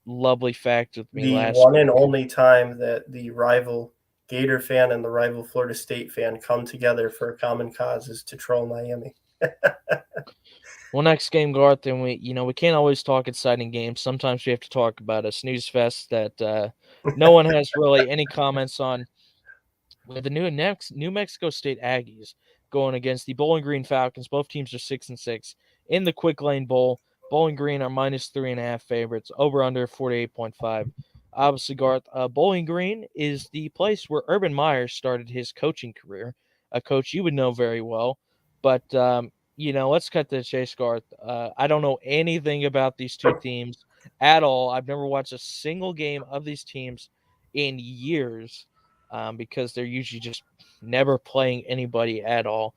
B: lovely fact with me
C: The
B: last
C: one and
B: week.
C: only time that the rival Gator fan and the rival Florida State fan come together for a common cause is to troll Miami.
B: Well, next game, Garth, and we can't always talk exciting games. Sometimes we have to talk about a snooze fest that no one has really any comments on. With the New Mexico State Aggies going against the Bowling Green Falcons. Both teams are 6-6 in the Quick Lane Bowl. Bowling Green are -3.5 favorites. Over under 48.5. Obviously, Garth, Bowling Green is the place where Urban Meyer started his coaching career. A coach you would know very well. But let's cut to the chase, Garth. I don't know anything about these two teams at all. I've never watched a single game of these teams in years. Because they're usually just never playing anybody at all.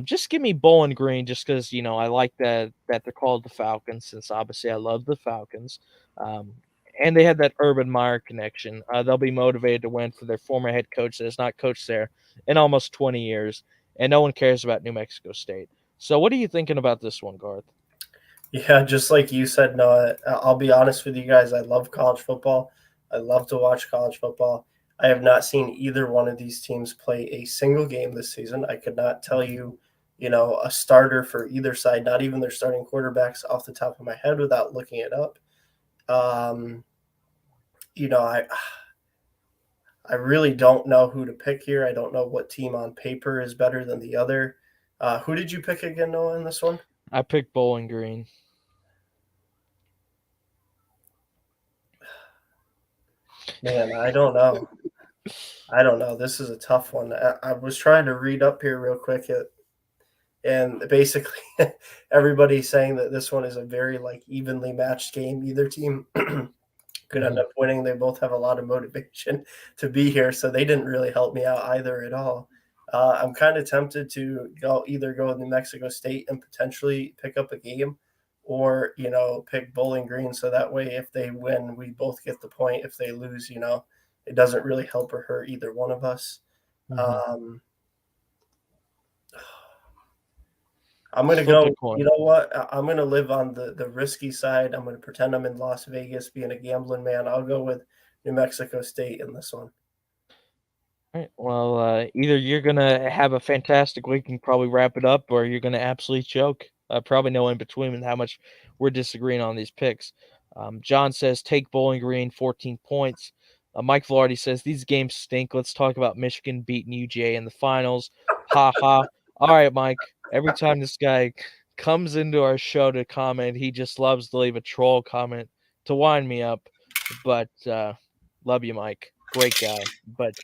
B: Just give me Bowling Green, just because I like that they're called the Falcons, since obviously I love the Falcons, and they have that Urban Meyer connection. They'll be motivated to win for their former head coach that has not coached there in almost 20 years, and no one cares about New Mexico State. So, what are you thinking about this one, Garth?
C: Yeah, just like you said, Noah, I'll be honest with you guys. I love college football. I love to watch college football. I have not seen either one of these teams play a single game this season. I could not tell you, a starter for either side, not even their starting quarterbacks off the top of my head without looking it up. Um, I really don't know who to pick here. I don't know what team on paper is better than the other. Who did you pick again, Noah, in this one?
B: I picked Bowling Green.
C: Man, I don't know. This is a tough one. I was trying to read up here real quick, and basically everybody's saying that this one is a very evenly matched game. Either team could end up winning. They both have a lot of motivation to be here, so they didn't really help me out either at all. I'm kind of tempted to either go with New Mexico State and potentially pick up a game, or pick Bowling Green, so that way if they win, we both get the point. If they lose, it doesn't really help or hurt either one of us. I'm going to go, you know what? I'm going to live on the risky side. I'm going to pretend I'm in Las Vegas being a gambling man. I'll go with New Mexico State in this one.
B: All right. Well, either you're going to have a fantastic week and probably wrap it up, or you're going to absolutely choke. Probably no in between with how much we're disagreeing on these picks. John says, take Bowling Green, 14 points. Mike Velarde says, these games stink. Let's talk about Michigan beating UGA in the finals. Ha ha. All right, Mike. Every time this guy comes into our show to comment, he just loves to leave a troll comment to wind me up. But love you, Mike. Great guy. But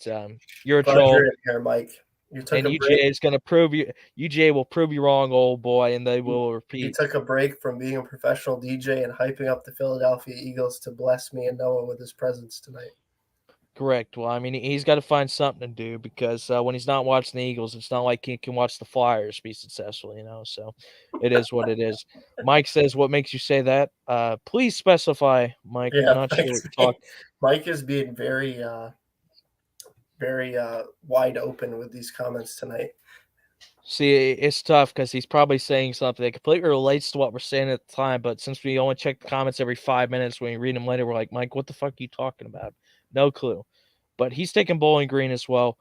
B: you're a
C: Glad
B: troll.
C: you're in here, Mike. You took
B: And
C: a
B: UGA
C: break.
B: is going to prove you. UGA will prove you wrong, old boy, and they will repeat.
C: He took a break from being a professional DJ and hyping up the Philadelphia Eagles to bless me and Noah with his presence tonight.
B: Correct. Well, I mean, he's got to find something to do, because when he's not watching the Eagles, it's not like he can watch the Flyers be successful, So it is what it is. Mike says, what makes you say that? Please specify, Mike.
C: Yeah,
B: I'm not sure what you're talking.
C: Mike is being very, very wide open with these comments tonight.
B: See, it's tough because he's probably saying something that completely relates to what we're saying at the time, but since we only check the comments every 5 minutes, when we read them later, we're like, Mike, what the fuck are you talking about? No clue. But he's taking Bowling Green as well.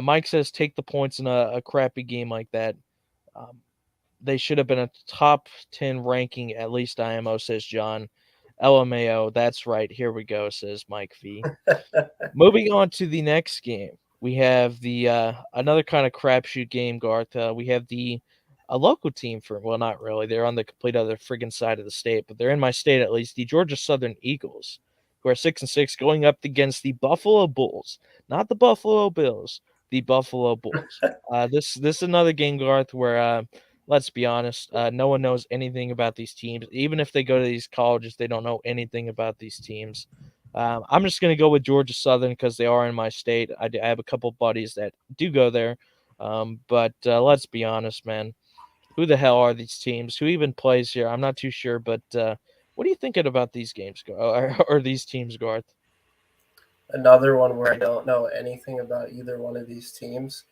B: Mike says take the points in a crappy game like that. They should have been a top 10 ranking, at least IMO, says John. LMAO, that's right. Here we go, says Mike V. Moving on to the next game. We have the another kind of crapshoot game, Garth. We have a local team not really. They're on the complete other friggin' side of the state, but they're in my state at least. The Georgia Southern Eagles, who are 6-6, going up against the Buffalo Bulls, not the Buffalo Bills, the Buffalo Bulls. This is another game, Garth, where let's be honest, no one knows anything about these teams. Even if they go to these colleges, they don't know anything about these teams. I'm just going to go with Georgia Southern because they are in my state. I have a couple buddies that do go there. But let's be honest, man. Who the hell are these teams? Who even plays here? I'm not too sure. But what are you thinking about these games or these teams, Garth?
C: Another one where I don't know anything about either one of these teams.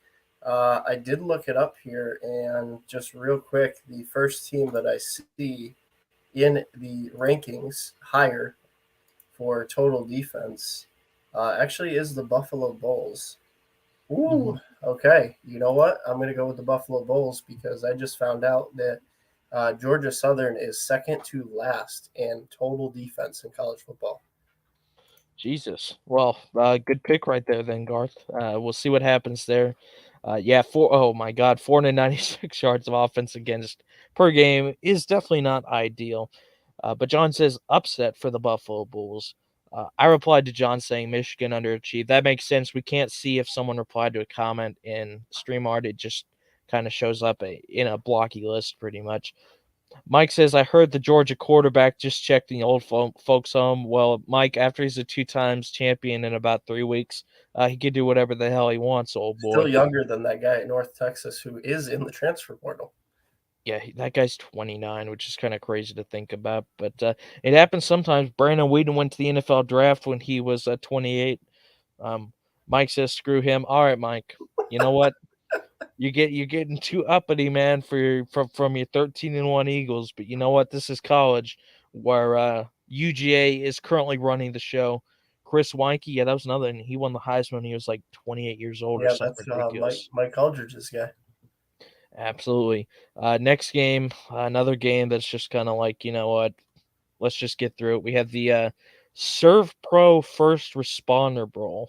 C: I did look it up here, and just real quick, the first team that I see in the rankings higher for total defense actually is the Buffalo Bulls.
B: Mhm.
C: Ooh, okay. You know what? I'm going to go with the Buffalo Bulls because I just found out that Georgia Southern is second to last in total defense in college football.
B: Jesus. Well, good pick right there then, Garth. We'll see what happens there. Oh my God, 496 yards of offense against per game is definitely not ideal. But John says upset for the Buffalo Bulls. I replied to John saying Michigan underachieved. That makes sense. We can't see if someone replied to a comment in StreamYard. It just kind of shows up in a blocky list pretty much. Mike says, I heard the Georgia quarterback just checked the old folks home. Well, Mike, after he's a 2 times champion in about 3 weeks, he can do whatever the hell he wants, old boy.
C: Still younger than that guy at North Texas who is in the transfer portal.
B: Yeah, that guy's 29, which is kind of crazy to think about. But it happens sometimes. Brandon Whedon went to the NFL draft when he was 28. Mike says, screw him. All right, Mike. You know what? You're getting too uppity, man, from your 13-1 Eagles. But you know what? This is college, where UGA is currently running the show. Chris Weinke, yeah, that was another. And he won the Heisman when he was like 28 years old or
C: Yeah,
B: something
C: that's
B: ridiculous.
C: Mike Aldridge's guy.
B: Absolutely. Next game, another game that's just kind of like, you know what? Let's just get through it. We have the Serve Pro First Responder Bowl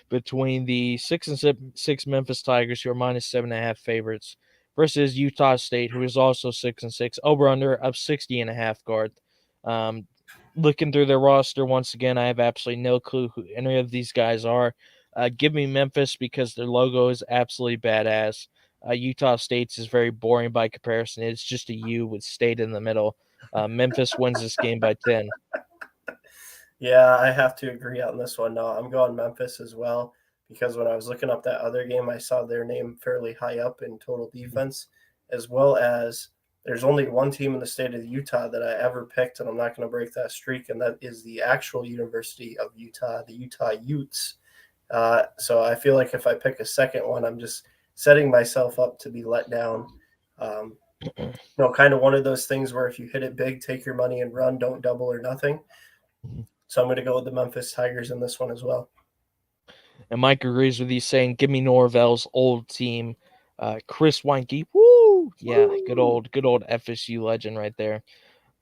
B: between the 6-6 Memphis Tigers, who are -7.5 favorites, versus Utah State, who is also 6-6. Over under of 60.5 guard. Um, Looking through their roster once again, I have absolutely no clue who any of these guys are. Give me Memphis because their logo is absolutely badass. Utah State's is very boring by comparison. It's just a U with state in the middle. Memphis wins this game by 10.
C: Yeah, I have to agree on this one. No, I'm going Memphis as well because when I was looking up that other game, I saw their name fairly high up in total defense, as well as there's only one team in the state of Utah that I ever picked, and I'm not going to break that streak, and that is the actual University of Utah, the Utah Utes. So I feel like if I pick a second one, I'm just setting myself up to be let down. Um, kind of one of those things where if you hit it big, take your money and run, don't double or nothing. So I'm going to go with the Memphis Tigers in this one as well.
B: And Mike agrees with you, saying, "Give me Norvell's old team." Chris Weinke, woo, yeah,
C: Woo!
B: good old FSU legend right there.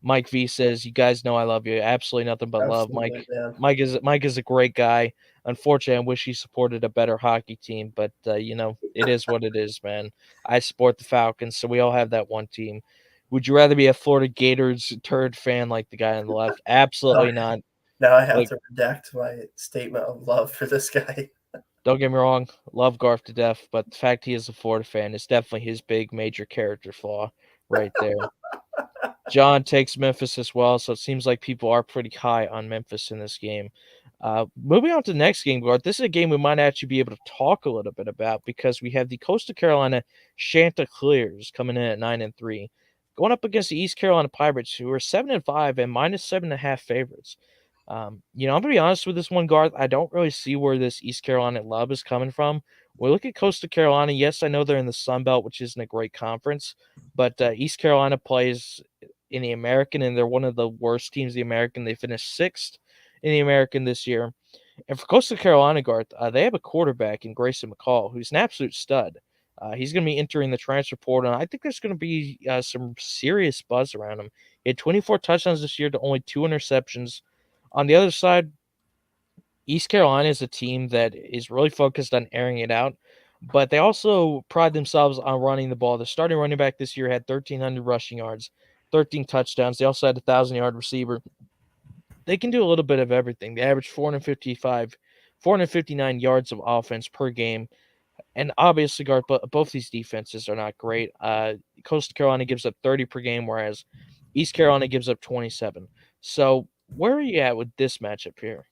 B: Mike V says, "You guys know I love you. Absolutely nothing but love,
C: Absolutely,
B: Mike.
C: man.
B: Mike is a great guy. Unfortunately, I wish he supported a better hockey team, but it is what it is, man. I support the Falcons, so we all have that one team. Would you rather be a Florida Gators turd fan like the guy on the left? Absolutely not.
C: Now I have
B: Like,
C: to redact my statement of love for this guy.
B: don't get me wrong, love Garth to death, but the fact he is a Florida fan is definitely his big major character flaw right there. John takes Memphis as well, so it seems like people are pretty high on Memphis in this game. Moving on to the next game, Garth. This is a game we might actually be able to talk a little bit about because we have the Coastal Carolina Chanticleers coming in at 9-3, going up against the East Carolina Pirates, who are 7-5 and -7.5 favorites. I'm gonna be honest with this one, Garth. I don't really see where this East Carolina love is coming from. We look at Coastal Carolina. Yes, I know they're in the Sun Belt, which isn't a great conference, but East Carolina plays in the American, and they're one of the worst teams in the American. They finished sixth in the American this year. And for Coastal Carolina, Garth, they have a quarterback in Grayson McCall, who's an absolute stud. He's going to be entering the transfer portal, and I think there's going to be some serious buzz around him. He had 24 touchdowns this year to only 2 interceptions. On the other side, East Carolina is a team that is really focused on airing it out, but they also pride themselves on running the ball. The starting running back this year had 1,300 rushing yards, 13 touchdowns. They also had a 1,000-yard receiver. They can do a little bit of everything. They average 459 yards of offense per game. And obviously, Garth, both these defenses are not great. Coastal Carolina gives up 30 per game, whereas East Carolina gives up 27. So where are you at with this matchup here?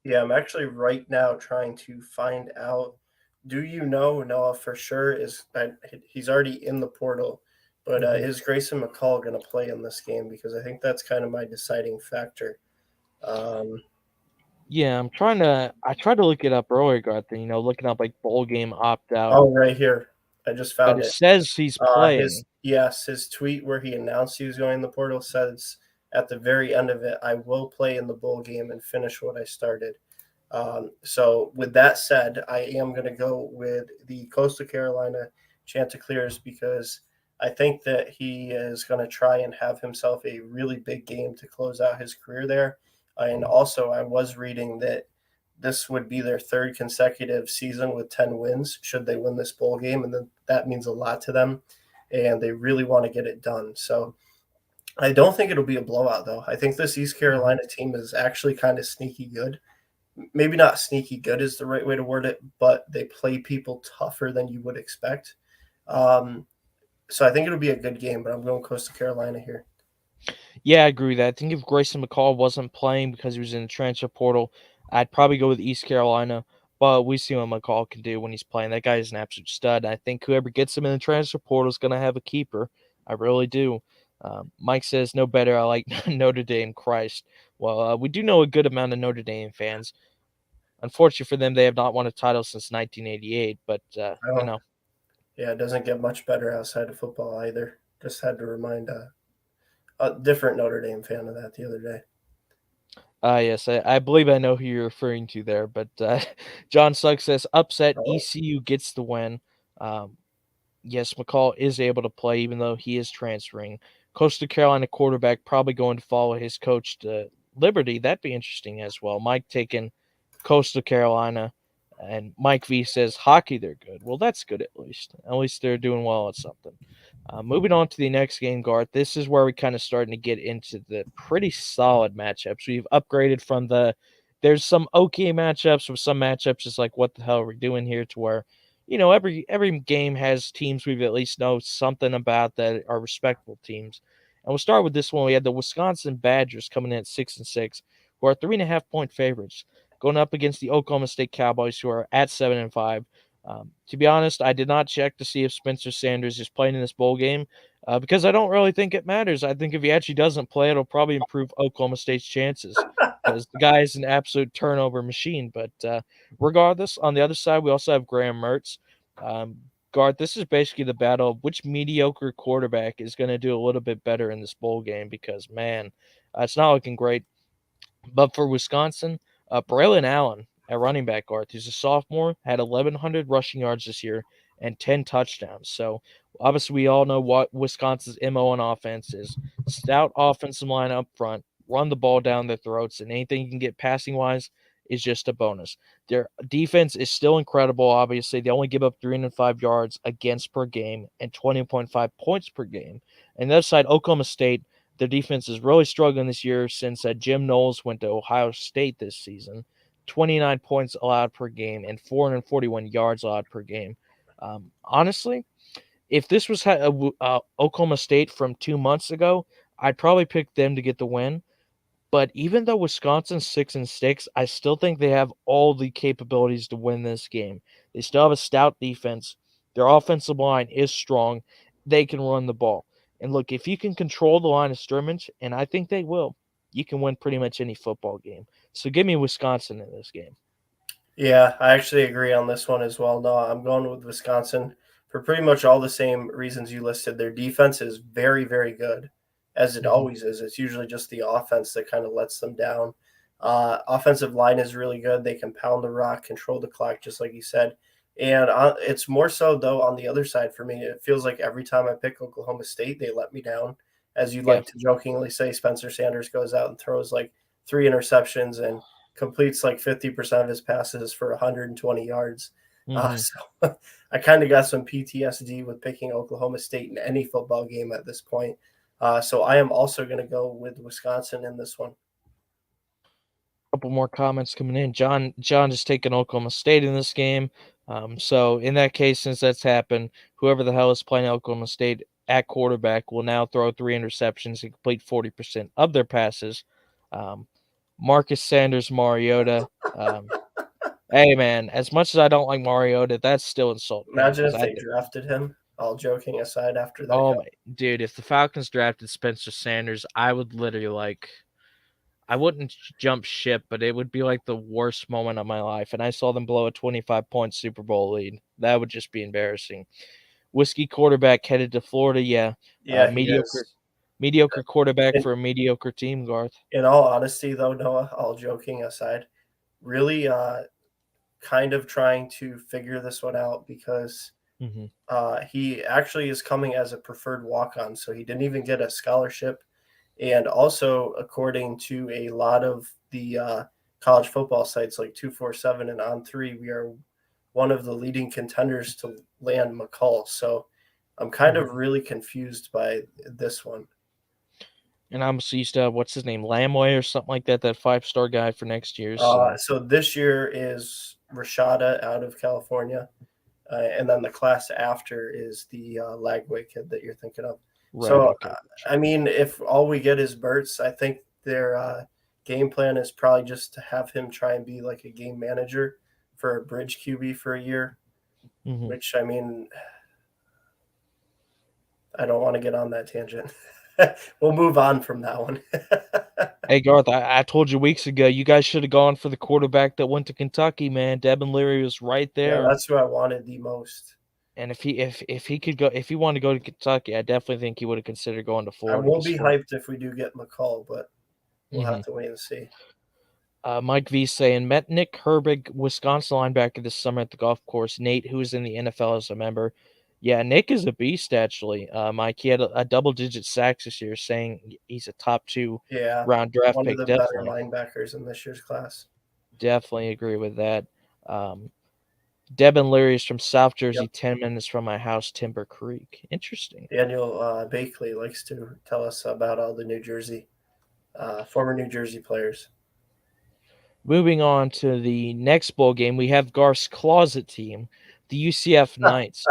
C: Yeah, I'm actually right now trying to find out. Do you know Noah for sure? He's already in the portal, but is Grayson McCall going to play in this game? Because I think that's kind of my deciding factor. Um,
B: Yeah, I tried to look it up earlier, Garth, looking up like bowl game opt out,
C: Oh, right here. I just
B: but
C: found
B: it
C: it.
B: says he's playing.
C: His tweet where he announced he was going in the portal says at the very end of it, "I will play in the bowl game and finish what I started." So with that said, I am going to go with the Coastal Carolina Chanticleers because I think that he is going to try and have himself a really big game to close out his career there. And also, I was reading that this would be their third consecutive season with 10 wins should they win this bowl game. And then that means a lot to them. And they really want to get it done. So I don't think it'll be a blowout, though. I think this East
B: Mhm.
C: Carolina team is actually kind of sneaky good. Maybe not sneaky good is the right way to word it, but they play people tougher than you would expect. Um, so I think it'll be a good game, but I'm going Coastal Carolina here.
B: Yeah, I agree with that. I think if Grayson McCall wasn't playing because he was in the transfer portal, I'd probably go with East Carolina. But we see what McCall can do when he's playing. That guy is an absolute stud. I think whoever gets him in the transfer portal is going to have a keeper. I really do. Mike says, no better. I like Notre Dame Christ. Well, we do know a good amount of Notre Dame fans. Unfortunately for them, they have not won a title since 1988. But,
C: Oh, yeah, it doesn't get much better outside of football either. Just had to remind a different Notre Dame fan of that the other day.
B: Yes, I believe I know who you're referring to there. But John Sugg says, upset.
C: Oh,
B: ECU gets the win. Um, yes, McCall is able to play even though he is transferring. Coastal Carolina quarterback probably going to follow his coach to Liberty. That'd be interesting as well. Mike taking Coastal Carolina, and Mike V says hockey they're good. Well, that's good at least. At least they're doing well at something. Moving on to the next game, Garth. This is where we kind of starting to get into the pretty solid matchups. We've upgraded from there's some okay matchups with some matchups is like what the hell are we doing here to where every game has teams we've at least know something about that are respectable teams. And we'll start with this one. We had the Wisconsin Badgers coming in at 6-6, who are 3.5 point favorites, going up against the Oklahoma State Cowboys, who are at 7-5. To be honest, I did not check to see if Spencer Sanders is playing in this bowl game because I don't really think it matters. I think if he actually doesn't play, it'll probably improve Oklahoma State's chances because the guy is an absolute turnover machine. But regardless, on the other side, we also have Graham Mertz. Um, Guard, this is basically the battle of which mediocre quarterback is going to do a little bit better in this bowl game because, man, it's not looking great. But for Wisconsin, Braylon Allen at running back guard, who's a sophomore, had 1,100 rushing yards this year and 10 touchdowns. So obviously, we all know what Wisconsin's MO on offense is: stout offensive line up front, run the ball down their throats, and anything you can get passing wise is just a bonus. Their defense is still incredible. Obviously, they only give up 305 yards against per game and 20.5 points per game. And the other side, Oklahoma State, their defense is really struggling this year since Jim Knowles went to Ohio State this season. 29 points allowed per game and 441 yards allowed per game. Honestly, if this was Oklahoma State from 2 months ago, I'd probably pick them to get the win. But even though Wisconsin's 6-6, I still think they have all the capabilities to win this game. They still have a stout defense. Their offensive line is strong. They can run the ball. And look, if you can control the line of scrimmage, and I think they will, you can win pretty much any football game. So give me Wisconsin in this game.
C: yeah, I actually agree on this one as well. No, I'm going with Wisconsin for pretty much all the same reasons you listed. Their defense is very, very good, as it
B: Mm-hmm.
C: always is. It's usually just the offense that kind of lets them down. Offensive line is really good. They can pound the rock, control the clock, just like you said. And it's more so, though, on the other side for me. It feels like every time I pick Oklahoma State, they let me down. As you
B: Yeah.
C: like to jokingly say, Spencer Sanders goes out and throws like 3 interceptions and completes like 50% of his passes for 120 yards.
B: Mm-hmm.
C: So I kind of got some PTSD with picking Oklahoma State in any football game at this point. So I am also going to go with Wisconsin in this one.
B: Couple more comments coming in. John just taking Oklahoma State in this game. So in that case, since that's happened, whoever the hell is playing Oklahoma State at quarterback will now throw 3 interceptions and complete 40% of their passes. Um, Marcus Sanders Mariota. Hey man, as much as I don't like Mariota, that's still insulting him
C: Imagine
B: because
C: if
B: I
C: they
B: think,
C: drafted him, all joking aside, after that
B: oh
C: cut.
B: my dude, if the Falcons drafted Spencer Sanders, I would literally like I wouldn't jump ship, but it would be like the worst moment of my life. And I saw them blow a 25-point Super Bowl lead. That would just be embarrassing. Whiskey quarterback headed to Florida. Yeah,
C: Yeah, he
B: mediocre,
C: is.
B: mediocre quarterback
C: In,
B: for a mediocre team, Garth.
C: in all honesty, though, Noah, all joking aside, really kind of trying to figure this one out because
B: Mm-hmm.
C: he actually is coming as a preferred walk-on, so he didn't even get a scholarship. And also, according to a lot of the college football sites like 247 and On3, we are one of the leading contenders to land McCall. So I'm kind of really confused by this one.
B: And I'm used to what's his name, Lamway or something like that, that 5-star guy for next year. So
C: So this year is Rashada out of California. And then the class after is the Lagway kid that you're thinking of.
B: right,
C: So,
B: okay.
C: I mean, if all we get is Burt's, I think their game plan is probably just to have him try and be like a game manager for a bridge QB for a year,
B: Mm-hmm.
C: which, I mean, I don't want to get on that tangent. We'll move on from that one.
B: Hey Garth, I told you weeks ago you guys should have gone for the quarterback that went to Kentucky, man. Devin Leary was right
C: Yeah,
B: there.
C: that's who I wanted the most.
B: And if he could go, if he wanted to go to Kentucky, I definitely think he would have considered going to
C: I
B: Florida.
C: will be hyped if we do get McCall, but we'll have to wait and see.
B: Mike V saying met Nick Herbig, Wisconsin linebacker this summer at the golf course. Nate, who is in the NFL as a member. Yeah, Nick is a beast actually. Mike, he had a double-digit sacks this year, saying he's a top 2
C: Yeah,
B: round draft
C: one of
B: pick.
C: the better linebackers in this year's class.
B: Definitely agree with that. Devin Leary is from South Jersey,
C: Yep.
B: 10 minutes from my house, Timber Creek. Interesting.
C: Daniel Bakley likes to tell us about all the New Jersey, former New Jersey players.
B: Moving on to the next bowl game, we have Garth's closet team, the UCF Knights,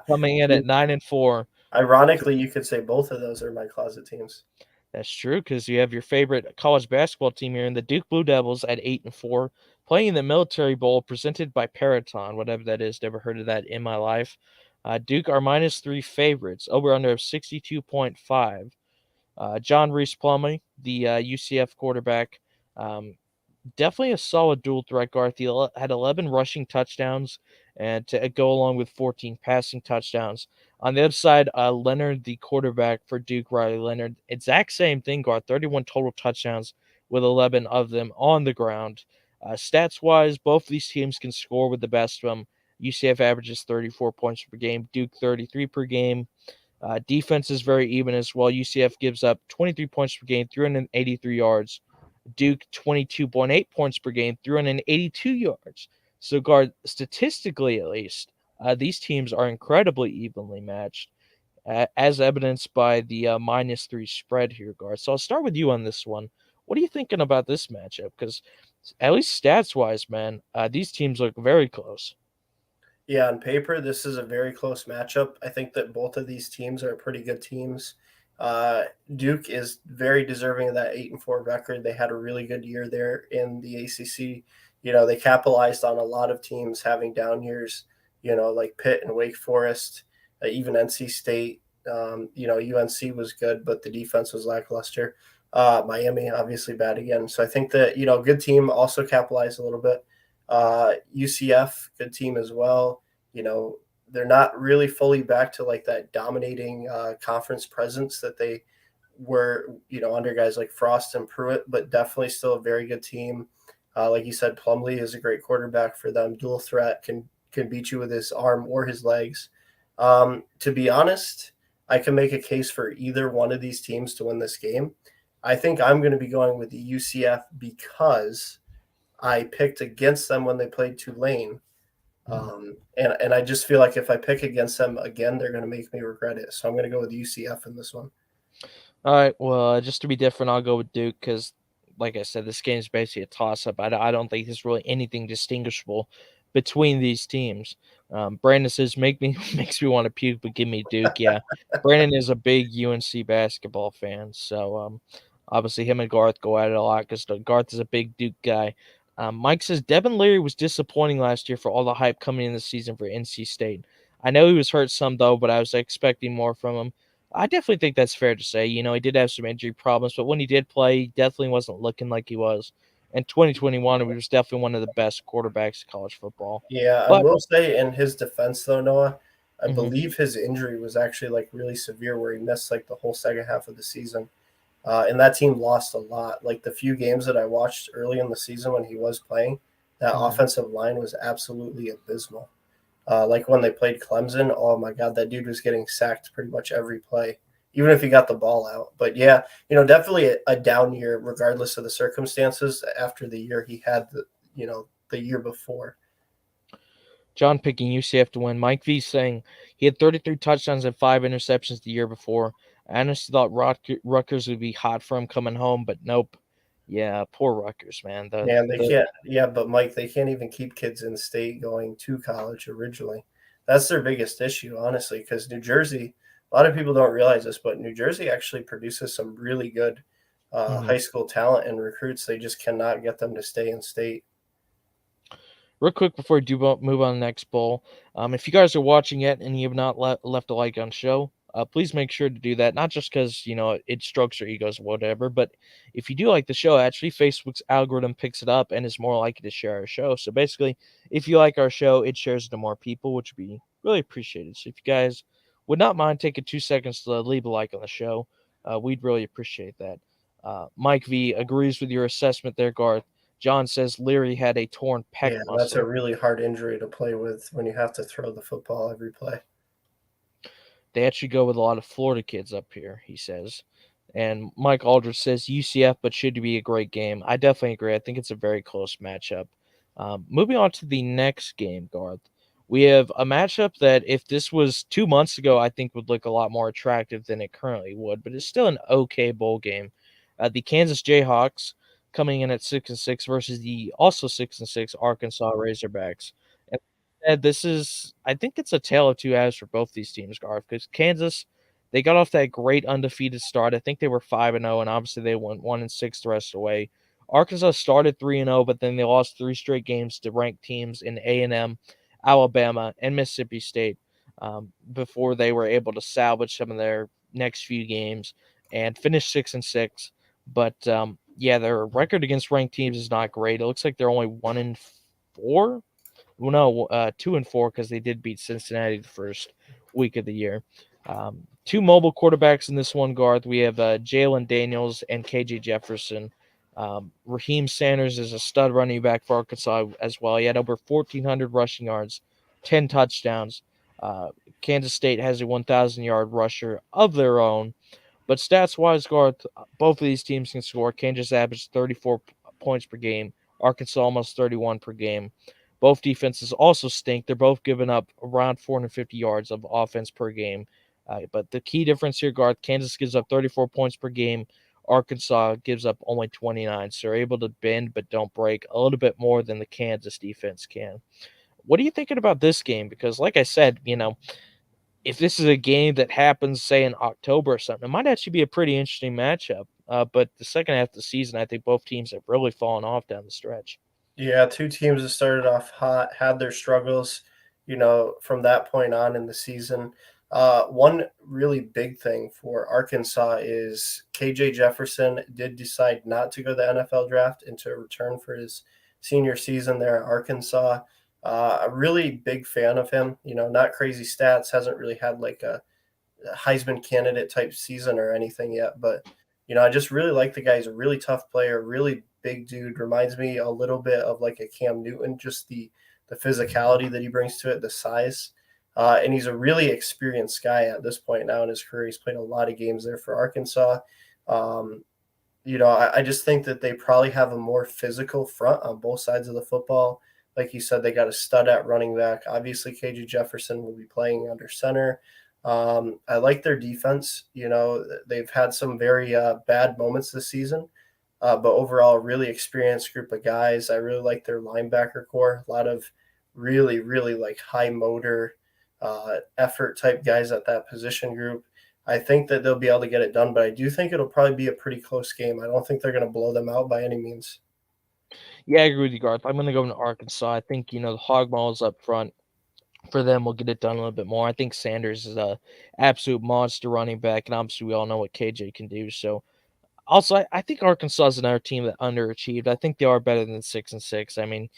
B: coming in at 9-4.
C: Ironically, you could say both of those are my closet teams.
B: That's true because you have your favorite college basketball team here in the Duke Blue Devils at 8-4, playing in the Military Bowl presented by Paraton, whatever that is. Never heard of that in my life. Duke are -3 favorites, over under of 62.5. John Reese Plumlee, the UCF quarterback, definitely a solid dual threat guard. He had 11 rushing touchdowns and to go along with 14 passing touchdowns. On the other side, Leonard, the quarterback for Duke, Riley Leonard, exact same thing, guard, 31 total touchdowns with 11 of them on the ground. Stats-wise, both of these teams can score with the best of them. UCF averages 34 points per game, Duke 33 per game. Defense is very even as well. UCF gives up 23 points per game, 383 yards. Duke 22.8 points per game, 382 yards. So, guard, statistically at least, these teams are incredibly evenly matched, as evidenced by the -3 spread here, guard. So I'll start with you on this one. What are you thinking about this matchup? Because at least stats-wise, man, these teams look very close.
C: Yeah, on paper, this is a very close matchup. I think that both of these teams are pretty good teams. Duke is very deserving of that 8-4 record. They had a really good year there in the ACC. You know, they capitalized on a lot of teams having down years, you know, like Pitt and Wake Forest, even NC State. You know, UNC was good, but the defense was lackluster. Miami, obviously bad again. So I think that, you know, good team also capitalized a little bit. UCF, good team as well. You know, they're not really fully back to like that dominating conference presence that they were, you know, under guys like Frost and Pruitt, but definitely still a very good team. Like you said, Plumlee is a great quarterback for them. Dual threat, can beat you with his arm or his legs. To be honest, I can make a case for either one of these teams to win this game. I think I'm going to be going with the UCF because I picked against them when they played Tulane. And I just feel like if I pick against them again, they're going to make me regret it. So I'm going to go with UCF in this one.
B: All right, well, just to be different, I'll go with Duke because, like I said, this game is basically a toss-up. I don't think there's really anything distinguishable between these teams. Brandon says, makes me want to puke, but give me Duke. Yeah, Brandon is a big UNC basketball fan, so obviously him and Garth go at it a lot because Garth is a big Duke guy. Mike says, Devin Leary was disappointing last year for all the hype coming in the season for NC State. I know he was hurt some, though, but I was expecting more from him. I definitely think that's fair to say. He did have some injury problems, but when he did play, he definitely wasn't looking like he was. In 2021, he was definitely one of the best quarterbacks in college football.
C: Yeah, I
B: But
C: will say in his defense though, Noah, I
B: mhm,
C: believe his injury was actually like really severe where he missed like the whole second half of the season. And that team lost a lot. Like the few games that I watched early in the season when he was playing, that
B: mhm.
C: offensive line was absolutely abysmal. Like when they played Clemson, oh my God, that dude was getting sacked pretty much every play, even if he got the ball out. But yeah, definitely a down year, regardless of the circumstances after the year he had the year before.
B: John picking UCF to win. Mike V saying he had 33 touchdowns and 5 interceptions the year before. I honestly thought Rutgers would be hot for him coming home, but nope. Yeah, poor Rutgers, man.
C: Man, they can't. Yeah, but Mike, they can't even keep kids in state going to college originally. That's their biggest issue, honestly, because New Jersey, a lot of people don't realize this, but New Jersey actually produces some really good
B: Mhm.
C: high school talent and recruits. They just cannot get them to stay in state.
B: Real quick before we do move on to the next bowl, if you guys are watching it and you have not left a like on the show, please make sure to do that. Not just because it strokes your egos or whatever, but if you do like the show, actually Facebook's algorithm picks it up and is more likely to share our show. So basically, if you like our show, it shares it to more people, which would be really appreciated. So if you guys would not mind taking 2 seconds to leave a like on the show, we'd really appreciate that. Mike V agrees with your assessment there, Garth. John says Leary had a torn pec
C: Yeah, that's a
B: muscle.
C: really hard injury to play with when you have to throw the football every play.
B: They actually go with a lot of Florida kids up here, he says. And Mike Aldridge says UCF, but should be a great game. I definitely agree. I think it's a very close matchup. Moving on to the next game, Garth. We have a matchup that, if this was 2 months ago, I think would look a lot more attractive than it currently would, but it's still an okay bowl game. The Kansas Jayhawks coming in at 6-6 versus the also 6-6 Arkansas Razorbacks. And I think it's a tale of two halves for both these teams, Garth, because Kansas, they got off that great undefeated start. I think they were 5-0, and obviously they went 1-6 the rest of the way. Arkansas started 3-0, but then they lost 3 straight games to ranked teams in A&M, Alabama, and Mississippi State before they were able to salvage some of their next few games and finish 6-6. But yeah, their record against ranked teams is not great. It looks like they're only 1-4. Well, no, 2-4 because they did beat Cincinnati the first week of the year. Two mobile quarterbacks in this one, Garth. We have Jalen Daniels and KJ Jefferson. Raheem Sanders is a stud running back for Arkansas as well. He had over 1,400 rushing yards, 10 touchdowns. Uh, Kansas State has a 1,000-yard rusher of their own. But stats-wise, Garth, both of these teams can score. Kansas averaged 34 points per game. Arkansas almost 31 per game. Both defenses also stink. They're both giving up around 450 yards of offense per game. But the key difference here, Garth, Kansas gives up 34 points per game. Arkansas gives up only 29. So they're able to bend but don't break a little bit more than the Kansas defense can. What are you thinking about this game? Because, like I said, if this is a game that happens, say, in October or something, it might actually be a pretty interesting matchup. But the second half of the season, I think both teams have really fallen off down the stretch.
C: Yeah, two teams that started off hot, had their struggles, from that point on in the season. One really big thing for Arkansas is KJ Jefferson did decide not to go to the NFL draft and to return for his senior season there at Arkansas. A really big fan of him. Not crazy stats, hasn't really had like a Heisman candidate type season or anything yet, but I just really like the guy. He's a really tough player, really big dude. Reminds me a little bit of like a Cam Newton, just the physicality that he brings to it, the size. And he's a really experienced guy at this point now in his career. He's played a lot of games there for Arkansas. Um, I just think that they probably have a more physical front on both sides of the football. Like you said, they got a stud at running back. Obviously, KJ Jefferson will be playing under center. I like their defense. They've had some very bad moments this season, but overall, a really experienced group of guys. I really like their linebacker core. A lot of really, really like high motor, effort type guys at that position group. I think that they'll be able to get it done, but I do think it'll probably be a pretty close game. I don't think they're going to blow them out by any means.
B: Yeah, I agree with you, Garth. I'm going to go into Arkansas. I think, the Hog Maul is up front. for them will get it done a little bit more. I think Sanders is a absolute monster running back, and obviously we all know what KJ can do. So also, I think Arkansas is another team that underachieved. I think they are better than 6-6. I mean,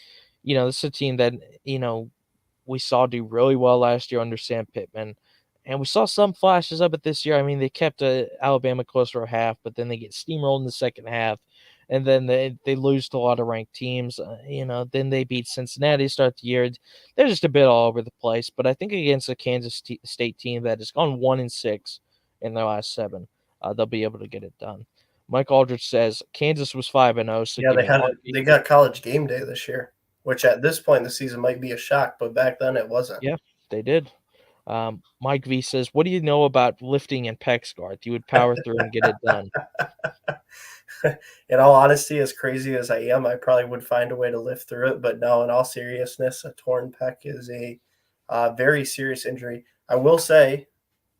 B: this is a team that we saw do really well last year under Sam Pittman, and we saw some flashes of it this year. I mean, they kept Alabama close for a half, but then they get steamrolled in the second half, and then they lose to a lot of ranked teams. Then they beat Cincinnati to start the year. They're just a bit all over the place. But I think against a Kansas State team that has gone 1-6 in their last 7, they'll be able to get it done. Mike Aldrich says Kansas was 5-0, so
C: Yeah,
B: give me
C: they got College Game Day this year, which at this point in the season might be a shock, but back then it wasn't.
B: Yeah, they did. Mike V says, "What do you know about lifting and pecs, Garth? You would power through and get it done."
C: In all honesty, as crazy as I am, I probably would find a way to lift through it. But no, in all seriousness, a torn pec is a very serious injury. I will say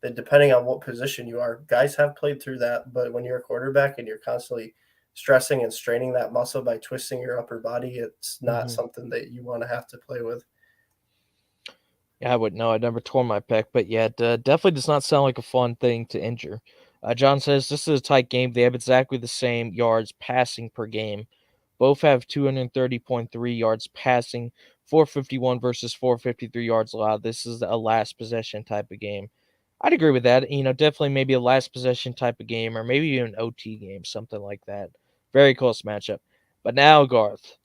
C: that depending on what position you are, guys have played through that. But when you're a quarterback and you're constantly stressing and straining that muscle by twisting your upper body, it's not something that you want to have to play with.
B: Yeah, I wouldn't know. I never tore my pec, but yeah, it definitely does not sound like a fun thing to injure. John says this is a tight game. They have exactly the same yards passing per game. Both have 230.3 yards passing, 451 versus 453 yards allowed. This is a last possession type of game. I'd agree with that. Definitely maybe a last possession type of game, or maybe even an OT game, something like that. Very close matchup. But now, Garth,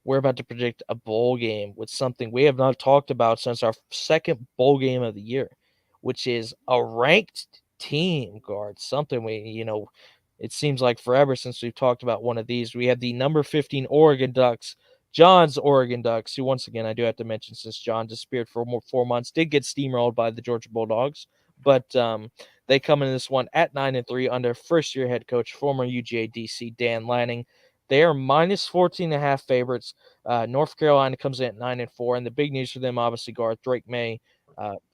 B: we're about to predict a bowl game with something we have not talked about since our second bowl game of the year, which is a ranked team, Guard. Something it seems like forever since we've talked about one of these. We have the number 15 Oregon Ducks, John's Oregon Ducks, who, once again, I do have to mention, since John disappeared for 4 months, did get steamrolled by the Georgia Bulldogs. But they come in this one at 9-3 under first-year head coach, former UGA DC Dan Lanning. They are minus 14.5 favorites. North Carolina comes in at 9-4, and the big news for them, obviously, Garth Drake Maye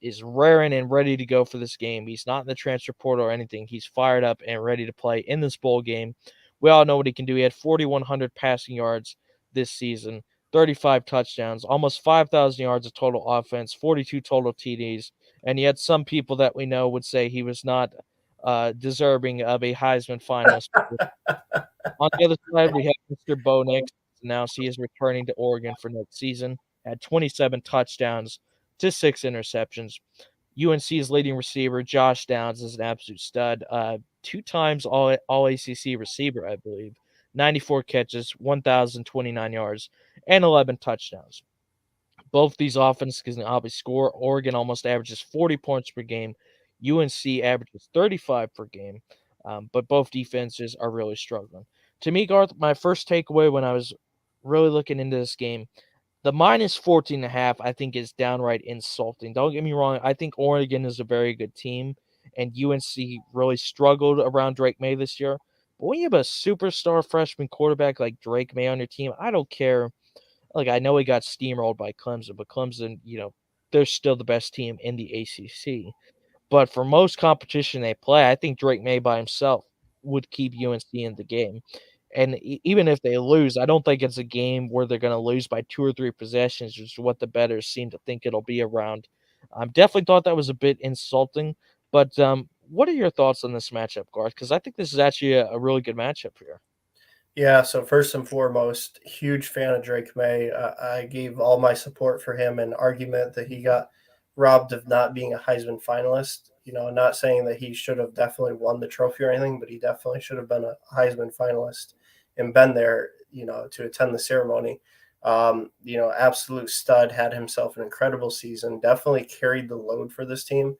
B: is raring and ready to go for this game. He's not in the transfer portal or anything. He's fired up and ready to play in this bowl game. We all know what he can do. He had 4,100 passing yards this season, 35 touchdowns, almost 5,000 yards of total offense, 42 total TDs, and yet some people that we know would say he was not deserving of a Heisman finalist. On the other side, we have Mr. Bo Nix. Announced he is returning to Oregon for next season. Had 27 touchdowns to 6 interceptions. UNC's leading receiver, Josh Downs, is an absolute stud. 2 times all ACC receiver, I believe. 94 catches, 1,029 yards, and 11 touchdowns. Both these offenses can obviously score. Oregon almost averages 40 points per game. UNC averages 35 per game. But both defenses are really struggling. To me, Garth, my first takeaway when I was really looking into this game, the minus 14.5, I think, is downright insulting. Don't get me wrong. I think Oregon is a very good team, and UNC really struggled around Drake Maye this year. But when you have a superstar freshman quarterback like Drake Maye on your team, I don't care. Like, I know he got steamrolled by Clemson, but Clemson, they're still the best team in the ACC. But for most competition they play, I think Drake Maye by himself would keep UNC in the game. And even if they lose, I don't think it's a game where they're going to lose by 2 or 3 possessions, which is what the bettors seem to think it'll be around. Definitely thought that was a bit insulting. But what are your thoughts on this matchup, Garth? Because I think this is actually a really good matchup here.
C: Yeah, so first and foremost, huge fan of Drake Maye. I gave all my support for him and argument that he got robbed of not being a Heisman finalist. Not saying that he should have definitely won the trophy or anything, but he definitely should have been a Heisman finalist and been there, to attend the ceremony. Absolute stud, had himself an incredible season, definitely carried the load for this team.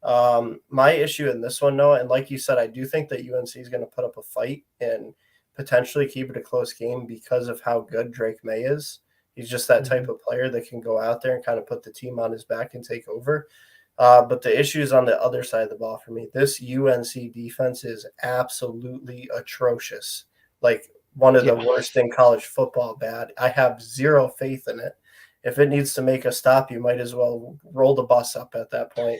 C: My issue in this one, Noah, and like you said, I do think that UNC is going to put up a fight and potentially keep it a close game because of how good Drake Maye is. He's just that type of player that can go out there and kind of put the team on his back and take over. But the issue is on the other side of the ball for me. This UNC defense is absolutely atrocious. Like one of the worst in college football bad. I have zero faith in it. If it needs to make a stop, you might as well roll the bus up at that point.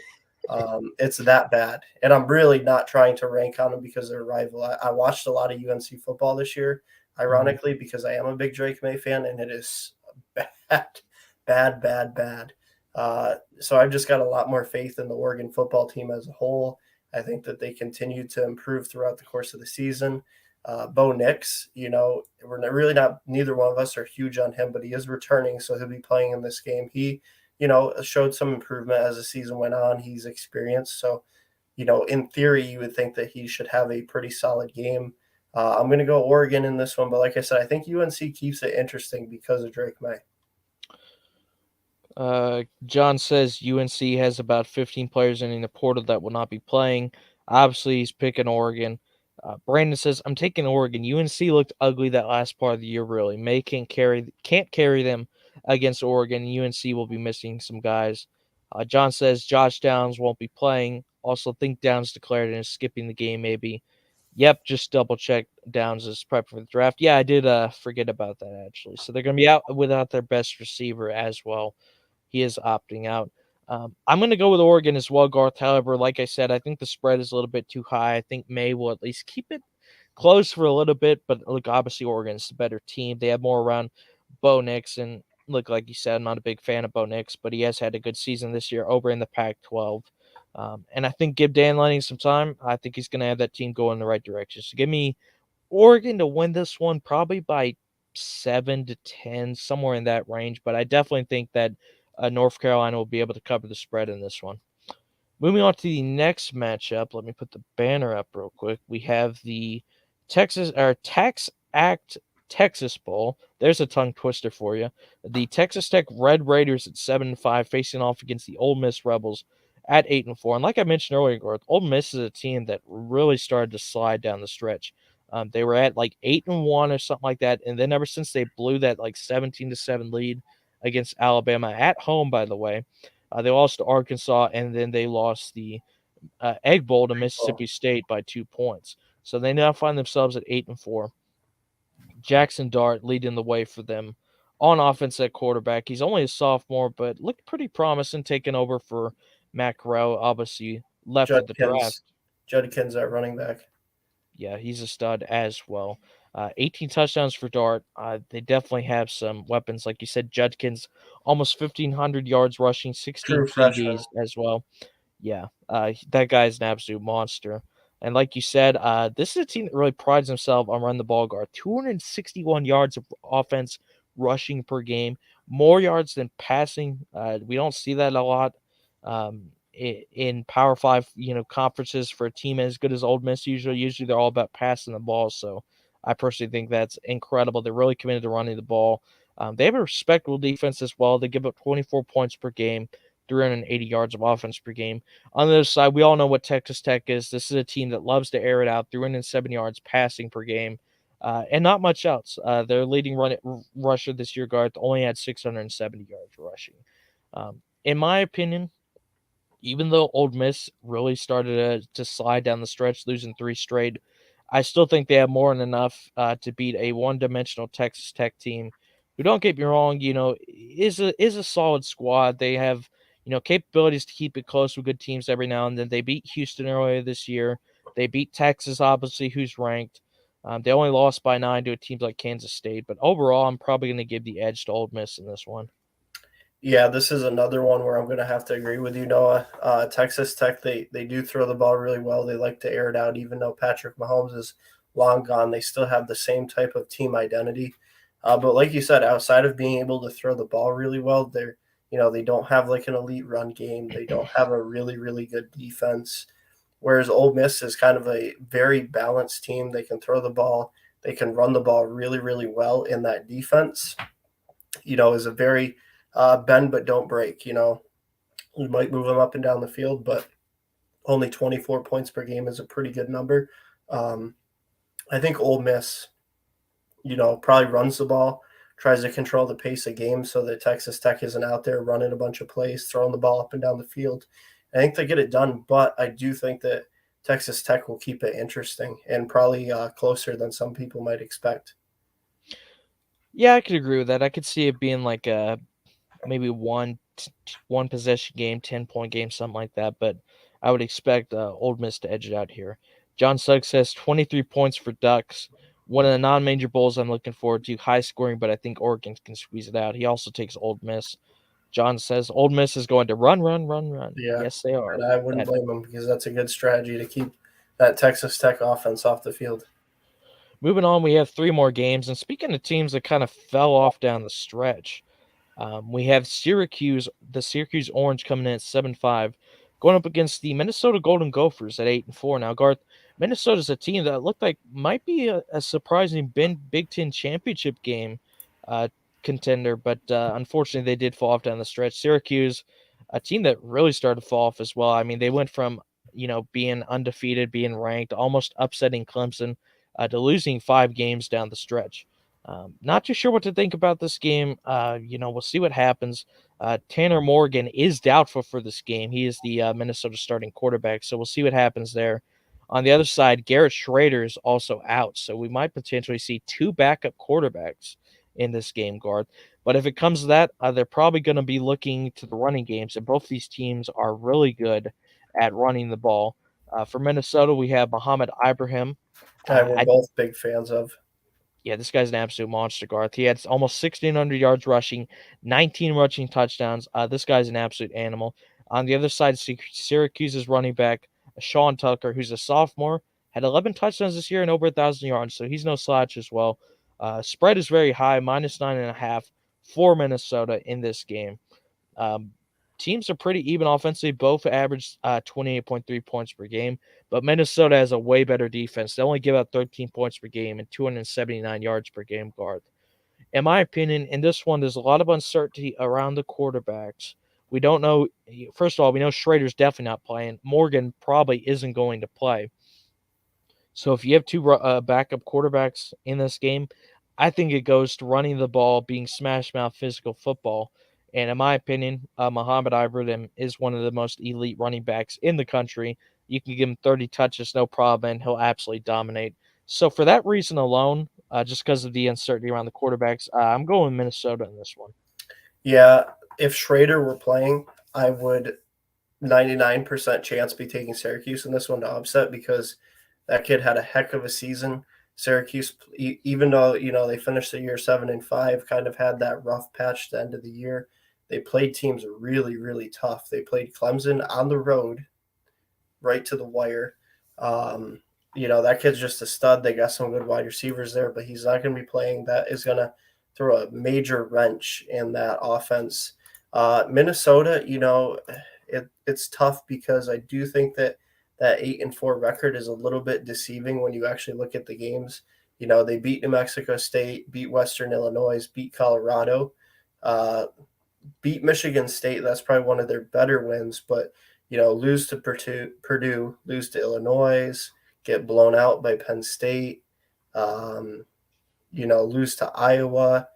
C: It's that bad. And I'm really not trying to rank on them because they're a rival. I watched a lot of UNC football this year, ironically, because I am a big Drake Maye fan, and it is bad. So I've just got a lot more faith in the Oregon football team as a whole. I think that they continue to improve throughout the course of the season. Bo Nix, we're really not, neither one of us are huge on him, but he is returning, so he'll be playing in this game. He, showed some improvement as the season went on. He's experienced. So, in theory, you would think that he should have a pretty solid game. I'm going to go Oregon in this one, but like I said, I think UNC keeps it interesting because of Drake Maye.
B: John says UNC has about 15 players in the portal that will not be playing. Obviously, he's picking Oregon. Brandon says, I'm taking Oregon. UNC looked ugly that last part of the year, really. May can't carry them against Oregon. UNC will be missing some guys. John says Josh Downs won't be playing. Also think Downs declared and is skipping the game, maybe. Yep, just double check Downs is prepping for the draft. Yeah, I did forget about that, actually. So they're going to be out without their best receiver as well. He is opting out. I'm going to go with Oregon as well, Garth. However, like I said, I think the spread is a little bit too high. I think May will at least keep it close for a little bit, but look, obviously Oregon's the better team. They have more around Bo Nix, and look, like you said, I'm not a big fan of Bo Nix, but he has had a good season this year over in the Pac-12. And I think give Dan Lanning some time. I think he's going to have that team go in the right direction. So give me Oregon to win this one, probably by 7 to 10, somewhere in that range. But I definitely think that North Carolina will be able to cover the spread in this one. Moving on to the next matchup, let me put the banner up real quick. We have the Tax Act Texas Bowl. There's a tongue twister for you. The Texas Tech Red Raiders at 7-5 facing off against the Ole Miss Rebels at 8-4. And like I mentioned earlier, Ole Miss is a team that really started to slide down the stretch. They were at like 8-1 or something like that, and then ever since they blew that like 17-7 lead against Alabama at home, by the way, they lost to Arkansas, and then they lost the Egg Bowl to Mississippi State by 2 points. So they now find themselves at 8-4. Jackson Dart leading the way for them on offense at quarterback. He's only a sophomore, but looked pretty promising, taking over for Matt Corral, obviously left at the draft.
C: Judkins at running back.
B: Yeah, he's a stud as well. 18 touchdowns for Dart. They definitely have some weapons. Like you said, Judkins, almost 1,500 yards rushing, 16 TDs as well. Yeah, that guy's an absolute monster. And like you said, this is a team that really prides themselves on run the ball guard. 261 yards of offense rushing per game, more yards than passing. We don't see that a lot in Power 5, conferences for a team as good as Ole Miss. Usually they're all about passing the ball. So I personally think that's incredible. They're really committed to running the ball. They have a respectable defense as well. They give up 24 points per game. 380 yards of offense per game. On the other side, we all know what Texas Tech is. This is a team that loves to air it out, 307 yards passing per game, and not much else. Their leading rusher this year, Garth, only had 670 yards rushing. In my opinion, even though Ole Miss really started to slide down the stretch, losing 3 straight, I still think they have more than enough to beat a one-dimensional Texas Tech team who, don't get me wrong, is a solid squad. They have capabilities to keep it close with good teams every now and then. They beat Houston earlier this year. They beat Texas, obviously, who's ranked. They only lost by 9 to teams like Kansas State. But overall, I'm probably going to give the edge to Ole Miss in this one.
C: Yeah, this is another one where I'm going to have to agree with you, Noah. Texas Tech, they do throw the ball really well. They like to air it out. Even though Patrick Mahomes is long gone, they still have the same type of team identity. But like you said, outside of being able to throw the ball really well, they don't have like an elite run game. They don't have a really, really good defense. Whereas Ole Miss is kind of a very balanced team. They can throw the ball. They can run the ball really, really well in that defense. Is a very bend but don't break. We might move them up and down the field, but only 24 points per game is a pretty good number. I think Ole Miss, probably runs the ball, tries to control the pace of games so that Texas Tech isn't out there running a bunch of plays, throwing the ball up and down the field. I think they get it done, but I do think that Texas Tech will keep it interesting and probably closer than some people might expect.
B: Yeah, I could agree with that. I could see it being like a maybe one possession game, 10-point game, something like that. But I would expect Ole Miss to edge it out here. John Suggs says 23 points for Ducks. One of the non-major bowls I'm looking forward to, high scoring, but I think Oregon can squeeze it out. He also takes Ole Miss. John says Ole Miss is going to run, run, run, run.
C: Yeah,
B: Yes, they are.
C: and I wouldn't blame them because that's a good strategy to keep that Texas Tech offense off the field.
B: Moving on, we have 3 more games. And speaking of teams that kind of fell off down the stretch, we have the Syracuse Orange coming in at 7-5, going up against the Minnesota Golden Gophers at 8-4. Now, Garth, Minnesota's a team that looked like might be a surprising Big Ten championship game contender, but unfortunately they did fall off down the stretch. Syracuse, a team that really started to fall off as well. I mean, they went from being undefeated, being ranked, almost upsetting Clemson, to losing 5 games down the stretch. Not too sure what to think about this game. We'll see what happens. Tanner Morgan is doubtful for this game. He is the Minnesota starting quarterback, so we'll see what happens there. On the other side, Garrett Schrader is also out, so we might potentially see 2 backup quarterbacks in this game, Garth. But if it comes to that, they're probably going to be looking to the running games, and both these teams are really good at running the ball. For Minnesota, we have Muhammad Ibrahim.
C: We're both big fans of.
B: Yeah, this guy's an absolute monster, Garth. He had almost 1,600 yards rushing, 19 rushing touchdowns. This guy's an absolute animal. On the other side, Syracuse's running back, Sean Tucker, who's a sophomore, had 11 touchdowns this year and over 1,000 yards, so he's no slouch as well. Spread is very high, -9.5 for Minnesota in this game. Teams are pretty even offensively. Both average 28.3 points per game, but Minnesota has a way better defense. They only give up 13 points per game and 279 yards per game, Garth. In my opinion, in this one, there's a lot of uncertainty around the quarterbacks. We don't know. First of all, we know Schrader's definitely not playing. Morgan probably isn't going to play. So if you have 2 backup quarterbacks in this game, I think it goes to running the ball, being smash mouth physical football. And in my opinion, Muhammad Ibrahim is one of the most elite running backs in the country. You can give him 30 touches, no problem, and he'll absolutely dominate. So for that reason alone, just because of the uncertainty around the quarterbacks, I'm going Minnesota in this one.
C: Yeah, if Schrader were playing, I would 99% chance be taking Syracuse in this one to upset because that kid had a heck of a season. Syracuse, even though they finished the year 7-5, kind of had that rough patch at the end of the year. They played teams really, really tough. They played Clemson on the road, right to the wire. That kid's just a stud. They got some good wide receivers there, but he's not going to be playing. That is going to throw a major wrench in that offense. Minnesota, it's tough because I do think that 8-4 record is a little bit deceiving when you actually look at the games. They beat New Mexico State, beat Western Illinois, beat Colorado, beat Michigan State. That's probably one of their better wins, but lose to Purdue, lose to Illinois, get blown out by Penn State, lose to Iowa.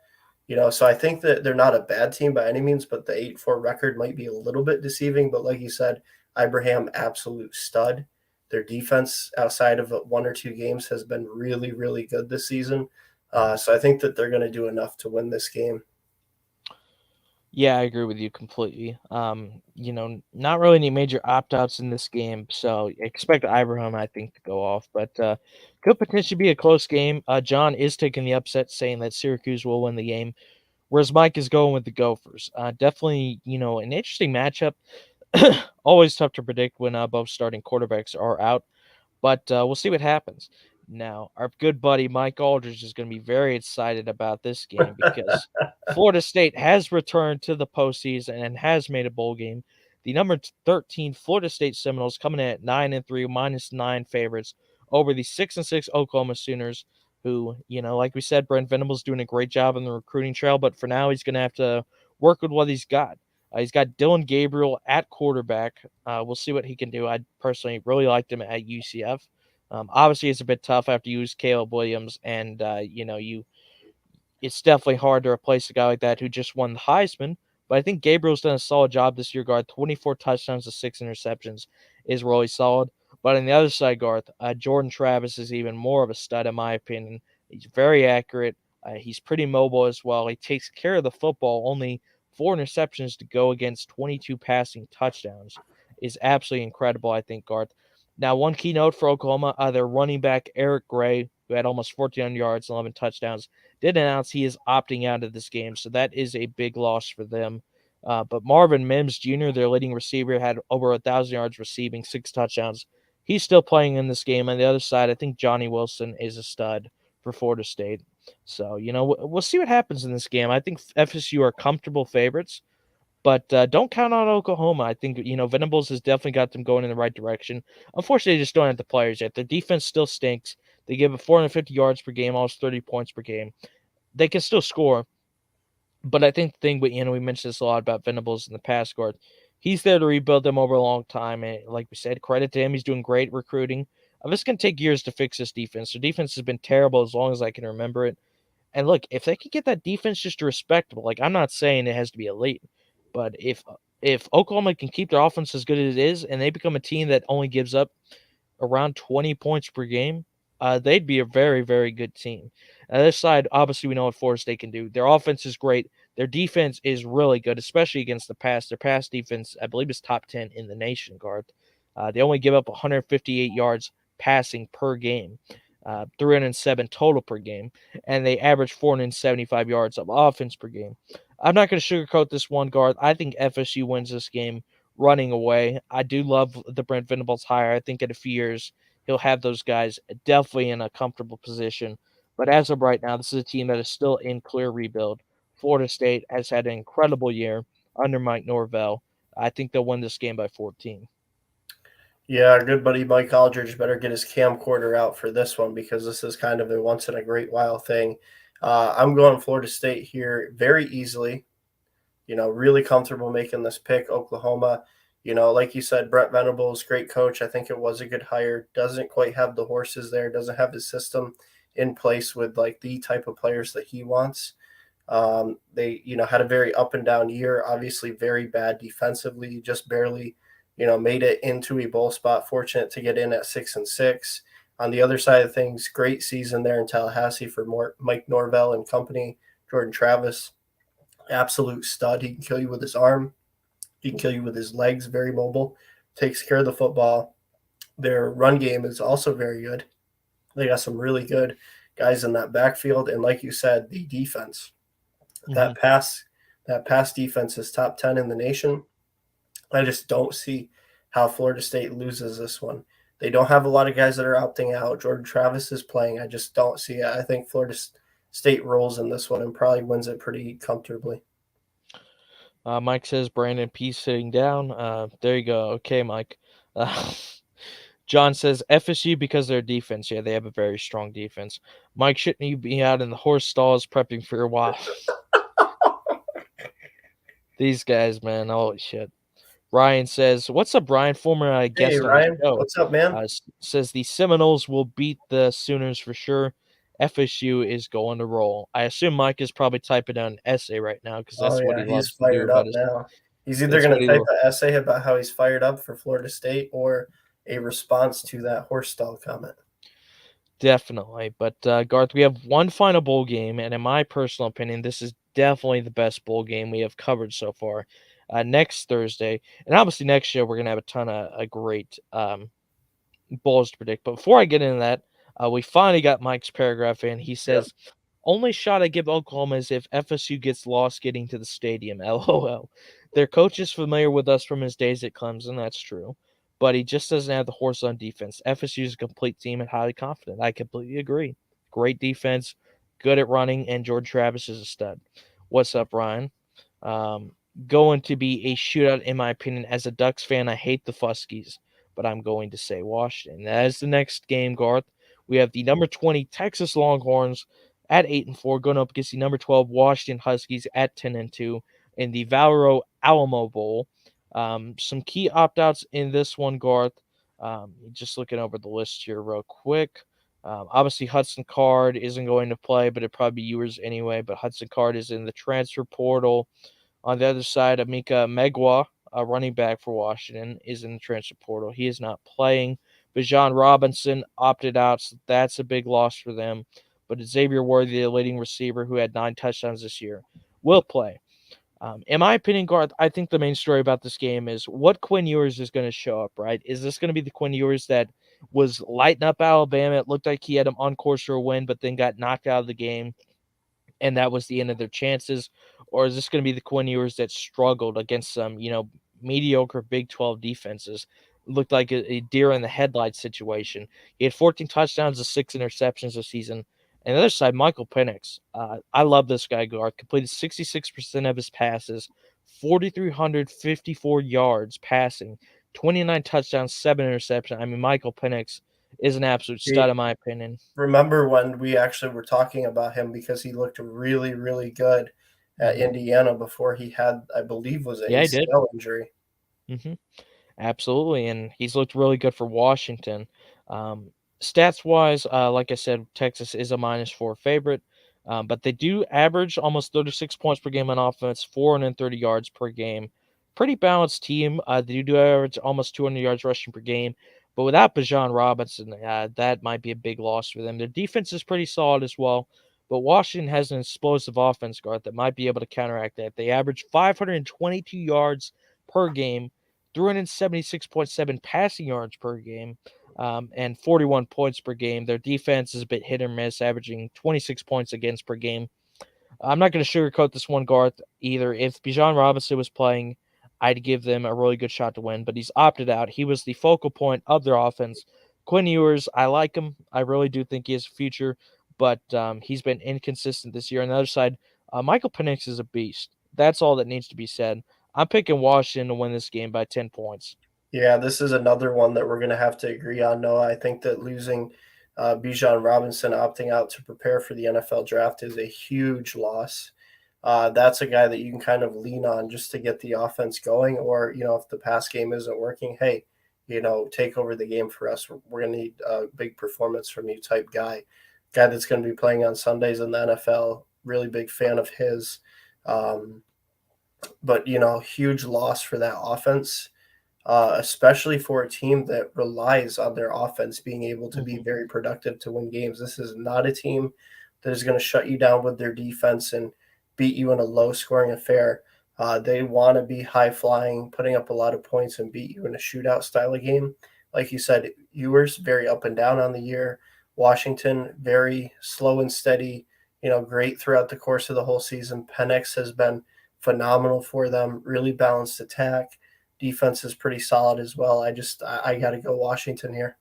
C: So I think that they're not a bad team by any means, but the 8-4 record might be a little bit deceiving. But like you said, Ibrahim, absolute stud. Their defense outside of 1 or 2 games has been really, really good this season. So I think that they're going to do enough to win this game.
B: Yeah, I agree with you completely. Not really any major opt-outs in this game, so expect Ibrahim, I think, to go off. But could potentially be a close game. John is taking the upset, saying that Syracuse will win the game, whereas Mike is going with the Gophers. Definitely, an interesting matchup. Always tough to predict when both starting quarterbacks are out, but we'll see what happens. Now, our good buddy Mike Aldridge is going to be very excited about this game because Florida State has returned to the postseason and has made a bowl game. The number 13 Florida State Seminoles coming in at 9-3, -9 favorites over the 6-6 Oklahoma Sooners, who, like we said, Brent Venables doing a great job on the recruiting trail, but for now he's going to have to work with what he's got. He's got Dylan Gabriel at quarterback. We'll see what he can do. I personally really liked him at UCF. Obviously, it's a bit tough after you use Caleb Williams, and it's definitely hard to replace a guy like that who just won the Heisman. But I think Gabriel's done a solid job this year, Garth. 24 touchdowns to 6 interceptions is really solid. But on the other side, Garth, Jordan Travis is even more of a stud, in my opinion. He's very accurate. He's pretty mobile as well. He takes care of the football. Only 4 interceptions to go against 22 passing touchdowns is absolutely incredible, I think, Garth. Now, one key note for Oklahoma, their running back Eric Gray, who had almost 1,400 yards and 11 touchdowns, did announce he is opting out of this game, so that is a big loss for them. But Marvin Mims Jr., their leading receiver, had over 1,000 yards receiving, 6 touchdowns. He's still playing in this game. On the other side, I think Johnny Wilson is a stud for Florida State. So, we'll see what happens in this game. I think FSU are comfortable favorites, but don't count on Oklahoma. I think, Venables has definitely got them going in the right direction. Unfortunately, they just don't have the players yet. Their defense still stinks. They give up 450 yards per game, almost 30 points per game. They can still score, but I think the thing, we mentioned this a lot about Venables in the past, guard. He's there to rebuild them over a long time, and like we said, credit to him. He's doing great recruiting. It's going to take years to fix this defense. Their defense has been terrible as long as I can remember it. And look, if they could get that defense just respectable, like I'm not saying it has to be elite, but if Oklahoma can keep their offense as good as it is, and they become a team that only gives up around 20 points per game, they'd be a very, very good team. On the other side, obviously, we know what Florida State can do. Their offense is great. Their defense is really good, especially against the pass. Their pass defense, I believe, is top 10 in the nation, guard. They only give up 158 yards passing per game, 307 total per game, and they average 475 yards of offense per game. I'm not going to sugarcoat this one, guard. I think FSU wins this game running away. I do love the Brent Venables hire. I think in a few years he'll have those guys definitely in a comfortable position. But as of right now, this is a team that is still in clear rebuild. Florida State has had an incredible year under Mike Norvell. I think they'll win this game by 14.
C: Yeah, our good buddy Mike Aldridge better get his camcorder out for this one because this is kind of a once in a great while thing. I'm going Florida State here very easily. Really comfortable making this pick. Oklahoma, like you said, Brent Venables, great coach. I think it was a good hire. Doesn't quite have the horses there. Doesn't have his system in place with like the type of players that he wants. They, had a very up and down year. Obviously, very bad defensively. Just barely, made it into a bowl spot. Fortunate to get in at 6-6. On the other side of things, great season there in Tallahassee for Mike Norvell and company. Jordan Travis, absolute stud. He can kill you with his arm. He can kill you with his legs. Very mobile. Takes care of the football. Their run game is also very good. They got some really good guys in that backfield. And like you said, the defense. That pass defense is top 10 in the nation. I just don't see how Florida State loses this one. They don't have a lot of guys that are opting out. Jordan Travis is playing. I just don't see it. I think Florida State rolls in this one and probably wins it pretty comfortably.
B: Mike says Brandon P sitting down. There you go. Okay, Mike. John says FSU because of their defense. Yeah, they have a very strong defense. Mike, shouldn't you be out in the horse stalls prepping for your wife? These guys, man, holy shit. Ryan says, "What's up, Ryan? Former guest
C: Hey,
B: on
C: Ryan.
B: the show.
C: What's up, man?
B: Says the Seminoles will beat the Sooners for sure. FSU is going to roll." I assume Mike is probably typing out an essay right now because that's what he
C: He's
B: loves to do
C: fired
B: about
C: up
B: his.
C: now. He's either going to type an essay about how he's fired up for Florida State or a response to that horse stall comment.
B: Definitely. But, Garth, we have one final bowl game, and in my personal opinion, this is definitely the best bowl game we have covered so far. Next Thursday, and obviously next year we're going to have a ton of great bowls to predict. But before I get into that, we finally got Mike's paragraph in. He says, "Only shot I give Oklahoma is if FSU gets lost getting to the stadium. LOL. Their coach is familiar with us from his days at Clemson. That's true. But he just doesn't have the horse on defense. FSU is a complete team and highly confident." I completely agree. Great defense, good at running, and George Travis is a stud. What's up, Ryan? Going to be a shootout, in my opinion. As a Ducks fan, I hate the Fuskies, but I'm going to say Washington. That is the next game, Garth. We have the number 20 Texas Longhorns at 8-4 going up against the number 12 Washington Huskies at 10-2 in the Valero Alamo Bowl. Some key opt-outs in this one, Garth. Just looking over the list here real quick. Obviously, Hudson Card isn't going to play, but it'd probably be yours anyway. But Hudson Card is in the transfer portal. On the other side, Amika Megwa, a running back for Washington, is in the transfer portal. He is not playing. Bijan Robinson opted out, so that's a big loss for them. But Xavier Worthy, the leading receiver who had 9 touchdowns this year, will play. In my opinion, Garth, I think the main story about this game is what Quinn Ewers is going to show up, right? Is this going to be the Quinn Ewers that was lighting up Alabama? It looked like he had him on course for a win, but then got knocked out of the game and that was the end of their chances? Or is this going to be the Quinn Ewers that struggled against some, mediocre Big 12 defenses? Looked like a deer in the headlights situation. He had 14 touchdowns and 6 interceptions this season. And the other side, Michael Penix. I love this guy, Garth. Completed 66% of his passes, 4,354 yards passing, 29 touchdowns, 7 interceptions. I mean, Michael Penix is an absolute stud, in my opinion.
C: Remember when we actually were talking about him because he looked really, really good at Indiana before he had, I believe, was an ACL injury.
B: Mm-hmm. Absolutely, and he's looked really good for Washington. Stats wise, like I said, Texas is a -4 favorite, but they do average almost 36 points per game on offense, 430 yards per game. Pretty balanced team. They do average almost 200 yards rushing per game, but without Bijan Robinson, that might be a big loss for them. Their defense is pretty solid as well, but Washington has an explosive offense guard that might be able to counteract that. They average 522 yards per game, 376.7 passing yards per game, and 41 points per game. Their defense is a bit hit or miss, averaging 26 points against per game. I'm not going to sugarcoat this one, Garth, either. If Bijan Robinson was playing, I'd give them a really good shot to win, but he's opted out. He was the focal point of their offense. Quinn Ewers, I like him. I really do think he has a future, but he's been inconsistent this year. On the other side, Michael Penix is a beast. That's all that needs to be said. I'm picking Washington to win this game by 10 points.
C: Yeah, this is another one that we're going to have to agree on, Noah. I think that losing Bijan Robinson opting out to prepare for the NFL draft is a huge loss. That's a guy that you can kind of lean on just to get the offense going, or, if the pass game isn't working, hey, take over the game for us. We're going to need a big performance from you type guy that's going to be playing on Sundays in the NFL. Really big fan of his. But, huge loss for that offense. Especially for a team that relies on their offense being able to be very productive to win games. This is not a team that is going to shut you down with their defense and beat you in a low-scoring affair. They want to be high-flying, putting up a lot of points, and beat you in a shootout style of game. Like you said, Ewers, very up and down on the year. Washington, very slow and steady, great throughout the course of the whole season. Penix has been phenomenal for them, really balanced attack. Defense is pretty solid as well. I got to go Washington here.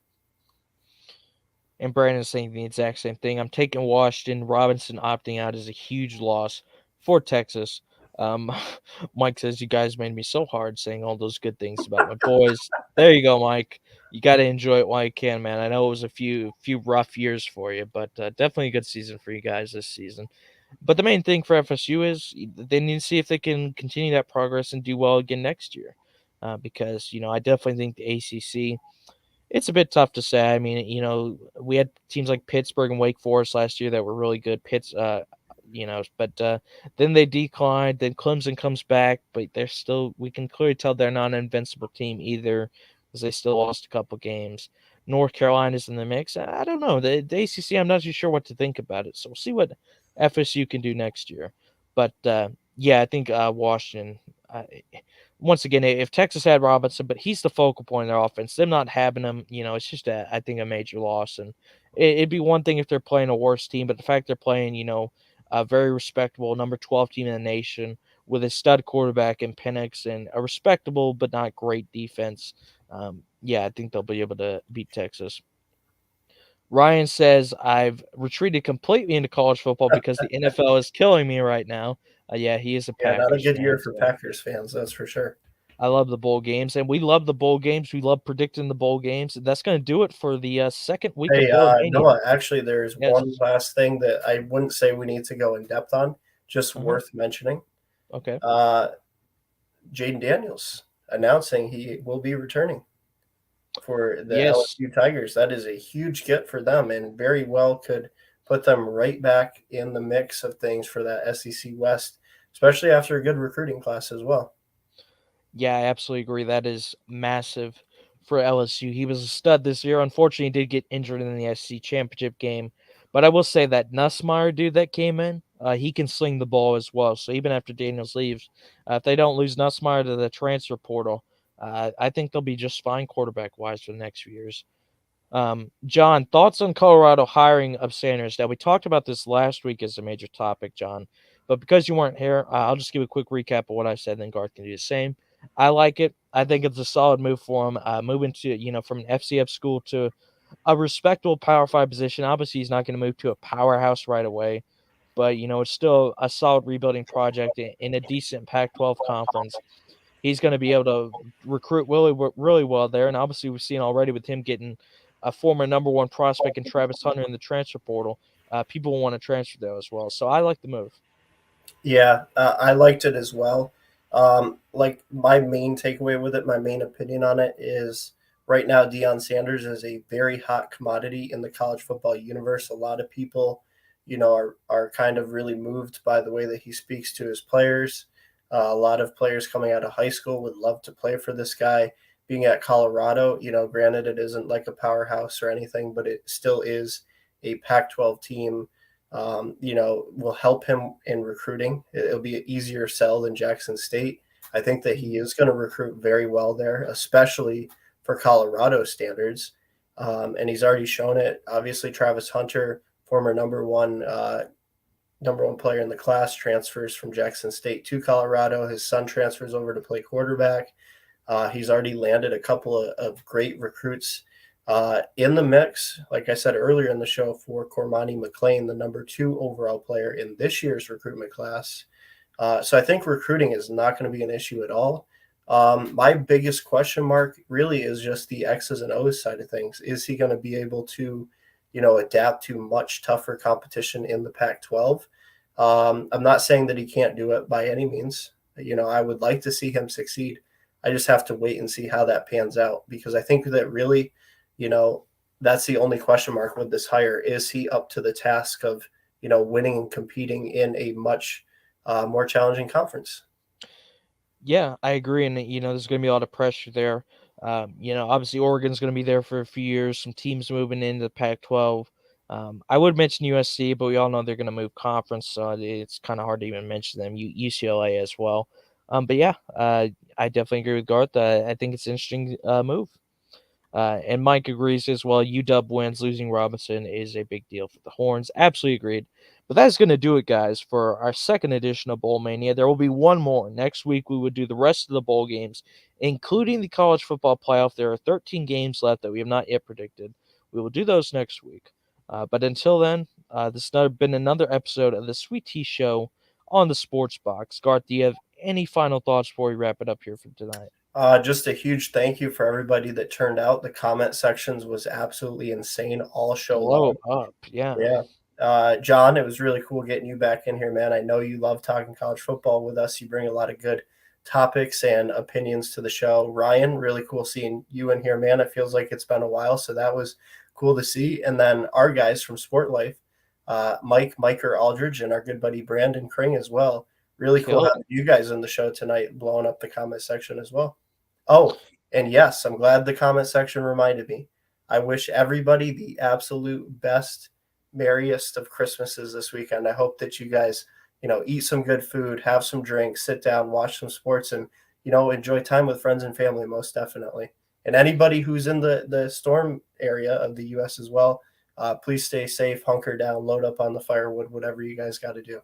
B: And Brandon's saying the exact same thing. I'm taking Washington. Robinson opting out is a huge loss for Texas. Mike says, you guys made me so hard saying all those good things about my boys. There you go, Mike. You got to enjoy it while you can, man. I know it was a few rough years for you, but definitely a good season for you guys this season. But the main thing for FSU is they need to see if they can continue that progress and do well again next year. Because, I definitely think the ACC, it's a bit tough to say. I mean, we had teams like Pittsburgh and Wake Forest last year that were really good. But then they declined. Then Clemson comes back, but we can clearly tell they're not an invincible team either because they still lost a couple games. North Carolina's in the mix. I don't know. The ACC, I'm not too sure what to think about it. So we'll see what FSU can do next year. But, I think Washington once again, if Texas had Robinson, but he's the focal point of their offense, them not having him, it's just I think a major loss. And it'd be one thing if they're playing a worse team, but the fact they're playing, a very respectable number 12 team in the nation with a stud quarterback in Penix and a respectable but not great defense, I think they'll be able to beat Texas. Ryan says, I've retreated completely into college football because the NFL is killing me right now. He is a Packers
C: not a good
B: fan,
C: year for Packers fans, that's for sure.
B: I love the bowl games, and we love the bowl games. We love predicting the bowl games. That's going to do it for the second week of Bowl Mania.
C: Noah, actually, there's one last thing that I wouldn't say we need to go in depth on, just worth mentioning.
B: Okay.
C: Jaden Daniels announcing he will be returning for the LSU Tigers. That is a huge get for them, and very well could put them right back in the mix of things for that SEC West, especially after a good recruiting class as well.
B: Yeah, I absolutely agree. That is massive for LSU. He was a stud this year. Unfortunately, he did get injured in the SEC championship game. But I will say that Nussmeier dude that came in, he can sling the ball as well. So even after Daniels leaves, if they don't lose Nussmeier to the transfer portal, I think they'll be just fine quarterback-wise for the next few years. John, thoughts on Colorado hiring of Sanders? Now, we talked about this last week as a major topic, John, but because you weren't here, I'll just give a quick recap of what I said, and then Garth can do the same. I like it. I think it's a solid move for him. Moving to, from an FCF school to a respectable Power 5 position. Obviously, he's not going to move to a powerhouse right away, but, it's still a solid rebuilding project in a decent Pac-12 conference. He's going to be able to recruit really well there, and obviously we've seen already with him getting a former number 1 prospect in Travis Hunter in the transfer portal. People will want to transfer there as well. So I like the move.
C: Yeah, I liked it as well. Like my main takeaway with it, my main opinion on it is right now Deion Sanders is a very hot commodity in the college football universe. A lot of people, are kind of really moved by the way that he speaks to his players. A lot of players coming out of high school would love to play for this guy. Being at Colorado, granted it isn't like a powerhouse or anything, but it still is a Pac-12 team. Will help him in recruiting. It'll be an easier sell than Jackson State. I think that he is going to recruit very well there, especially for Colorado standards. And he's already shown it. Obviously, Travis Hunter, former number one player in the class, transfers from Jackson State to Colorado. His son transfers over to play quarterback. He's already landed a couple of great recruits in the mix, like I said earlier in the show, for Cormani McClain, the number 2 overall player in this year's recruitment class. So I think recruiting is not going to be an issue at all. My biggest question mark really is just the X's and O's side of things. Is he going to be able to, adapt to much tougher competition in the Pac-12? I'm not saying that he can't do it by any means. I would like to see him succeed. I just have to wait and see how that pans out, because I think that really, that's the only question mark with this hire. Is he up to the task of, winning and competing in a much more challenging conference?
B: Yeah, I agree. And, there's going to be a lot of pressure there. Obviously Oregon's going to be there for a few years, some teams moving into the Pac-12. I would mention USC, but we all know they're going to move conference, so it's kind of hard to even mention them. UCLA as well. But yeah, I definitely agree with Garth. I think it's an interesting move. And Mike agrees as well. UW wins. Losing Robinson is a big deal for the Horns. Absolutely agreed. But that's going to do it, guys, for our second edition of Bowl Mania. There will be one more. Next week, we would do the rest of the bowl games, including the college football playoff. There are 13 games left that we have not yet predicted. We will do those next week. But until then, this has been another episode of the Sweet Tea Show on the Sports Box. Garth, do you have any final thoughts before we wrap it up here for tonight?
C: Just a huge thank you for everybody that turned out. The comment sections was absolutely insane all show long.
B: Up, yeah.
C: John, it was really cool getting you back in here, man. I know you love talking college football with us. You bring a lot of good topics and opinions to the show. Ryan, really cool seeing you in here, man. It feels like it's been a while, so that was cool to see. And then our guys from Sport Life, Mike Aldridge, and our good buddy Brandon Kring as well. Really cool having you guys in the show tonight, blowing up the comment section as well. Oh, and yes, I'm glad the comment section reminded me. I wish everybody the absolute best, merriest of Christmases this weekend. I hope that you guys, eat some good food, have some drinks, sit down, watch some sports, and, enjoy time with friends and family, most definitely. And anybody who's in the storm area of the U.S. as well, please stay safe, hunker down, load up on the firewood, whatever you guys got to do.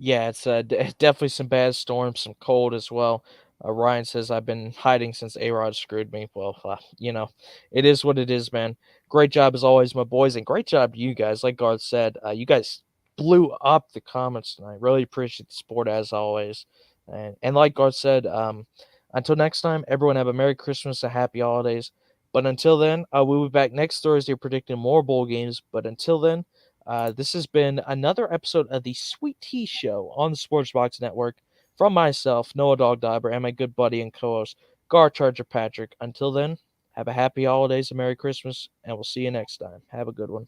B: Yeah, it's definitely some bad storms, some cold as well. Ryan says, I've been hiding since A-Rod screwed me. Well, it is what it is, man. Great job as always, my boys, and great job to you guys. Like Garth said, you guys blew up the comments tonight. Really appreciate the support as always. And like Garth said, until next time, everyone have a Merry Christmas and Happy Holidays. But until then, we'll be back next Thursday predicting more bowl games. But until then, this has been another episode of the Sweet Tea Show on the Sports Box Network. From myself, Noah Dog Diber, and my good buddy and co-host, Gar Charger Patrick. Until then, have a happy holidays, a Merry Christmas, and we'll see you next time. Have a good one.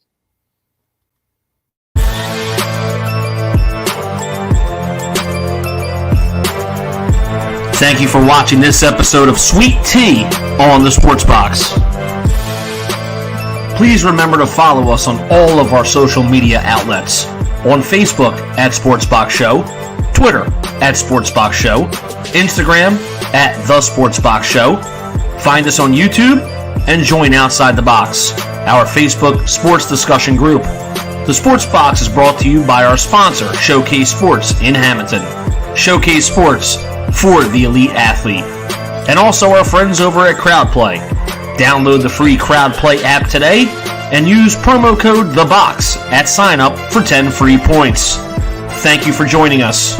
A: Thank you for watching this episode of Sweet Tea on the Sports Box. Please remember to follow us on all of our social media outlets. On Facebook at Sportsbox Show, Twitter at Sportsbox Show, Instagram at The Sportsbox Show. Find us on YouTube and join Outside the Box, our Facebook sports discussion group. The Sports Box is brought to you by our sponsor, Showcase Sports in Hamilton. Showcase Sports for the elite athlete. And also our friends over at CrowdPlay. Download the free CrowdPlay app today and use promo code THEBOX at sign up for 10 free points. Thank you for joining us.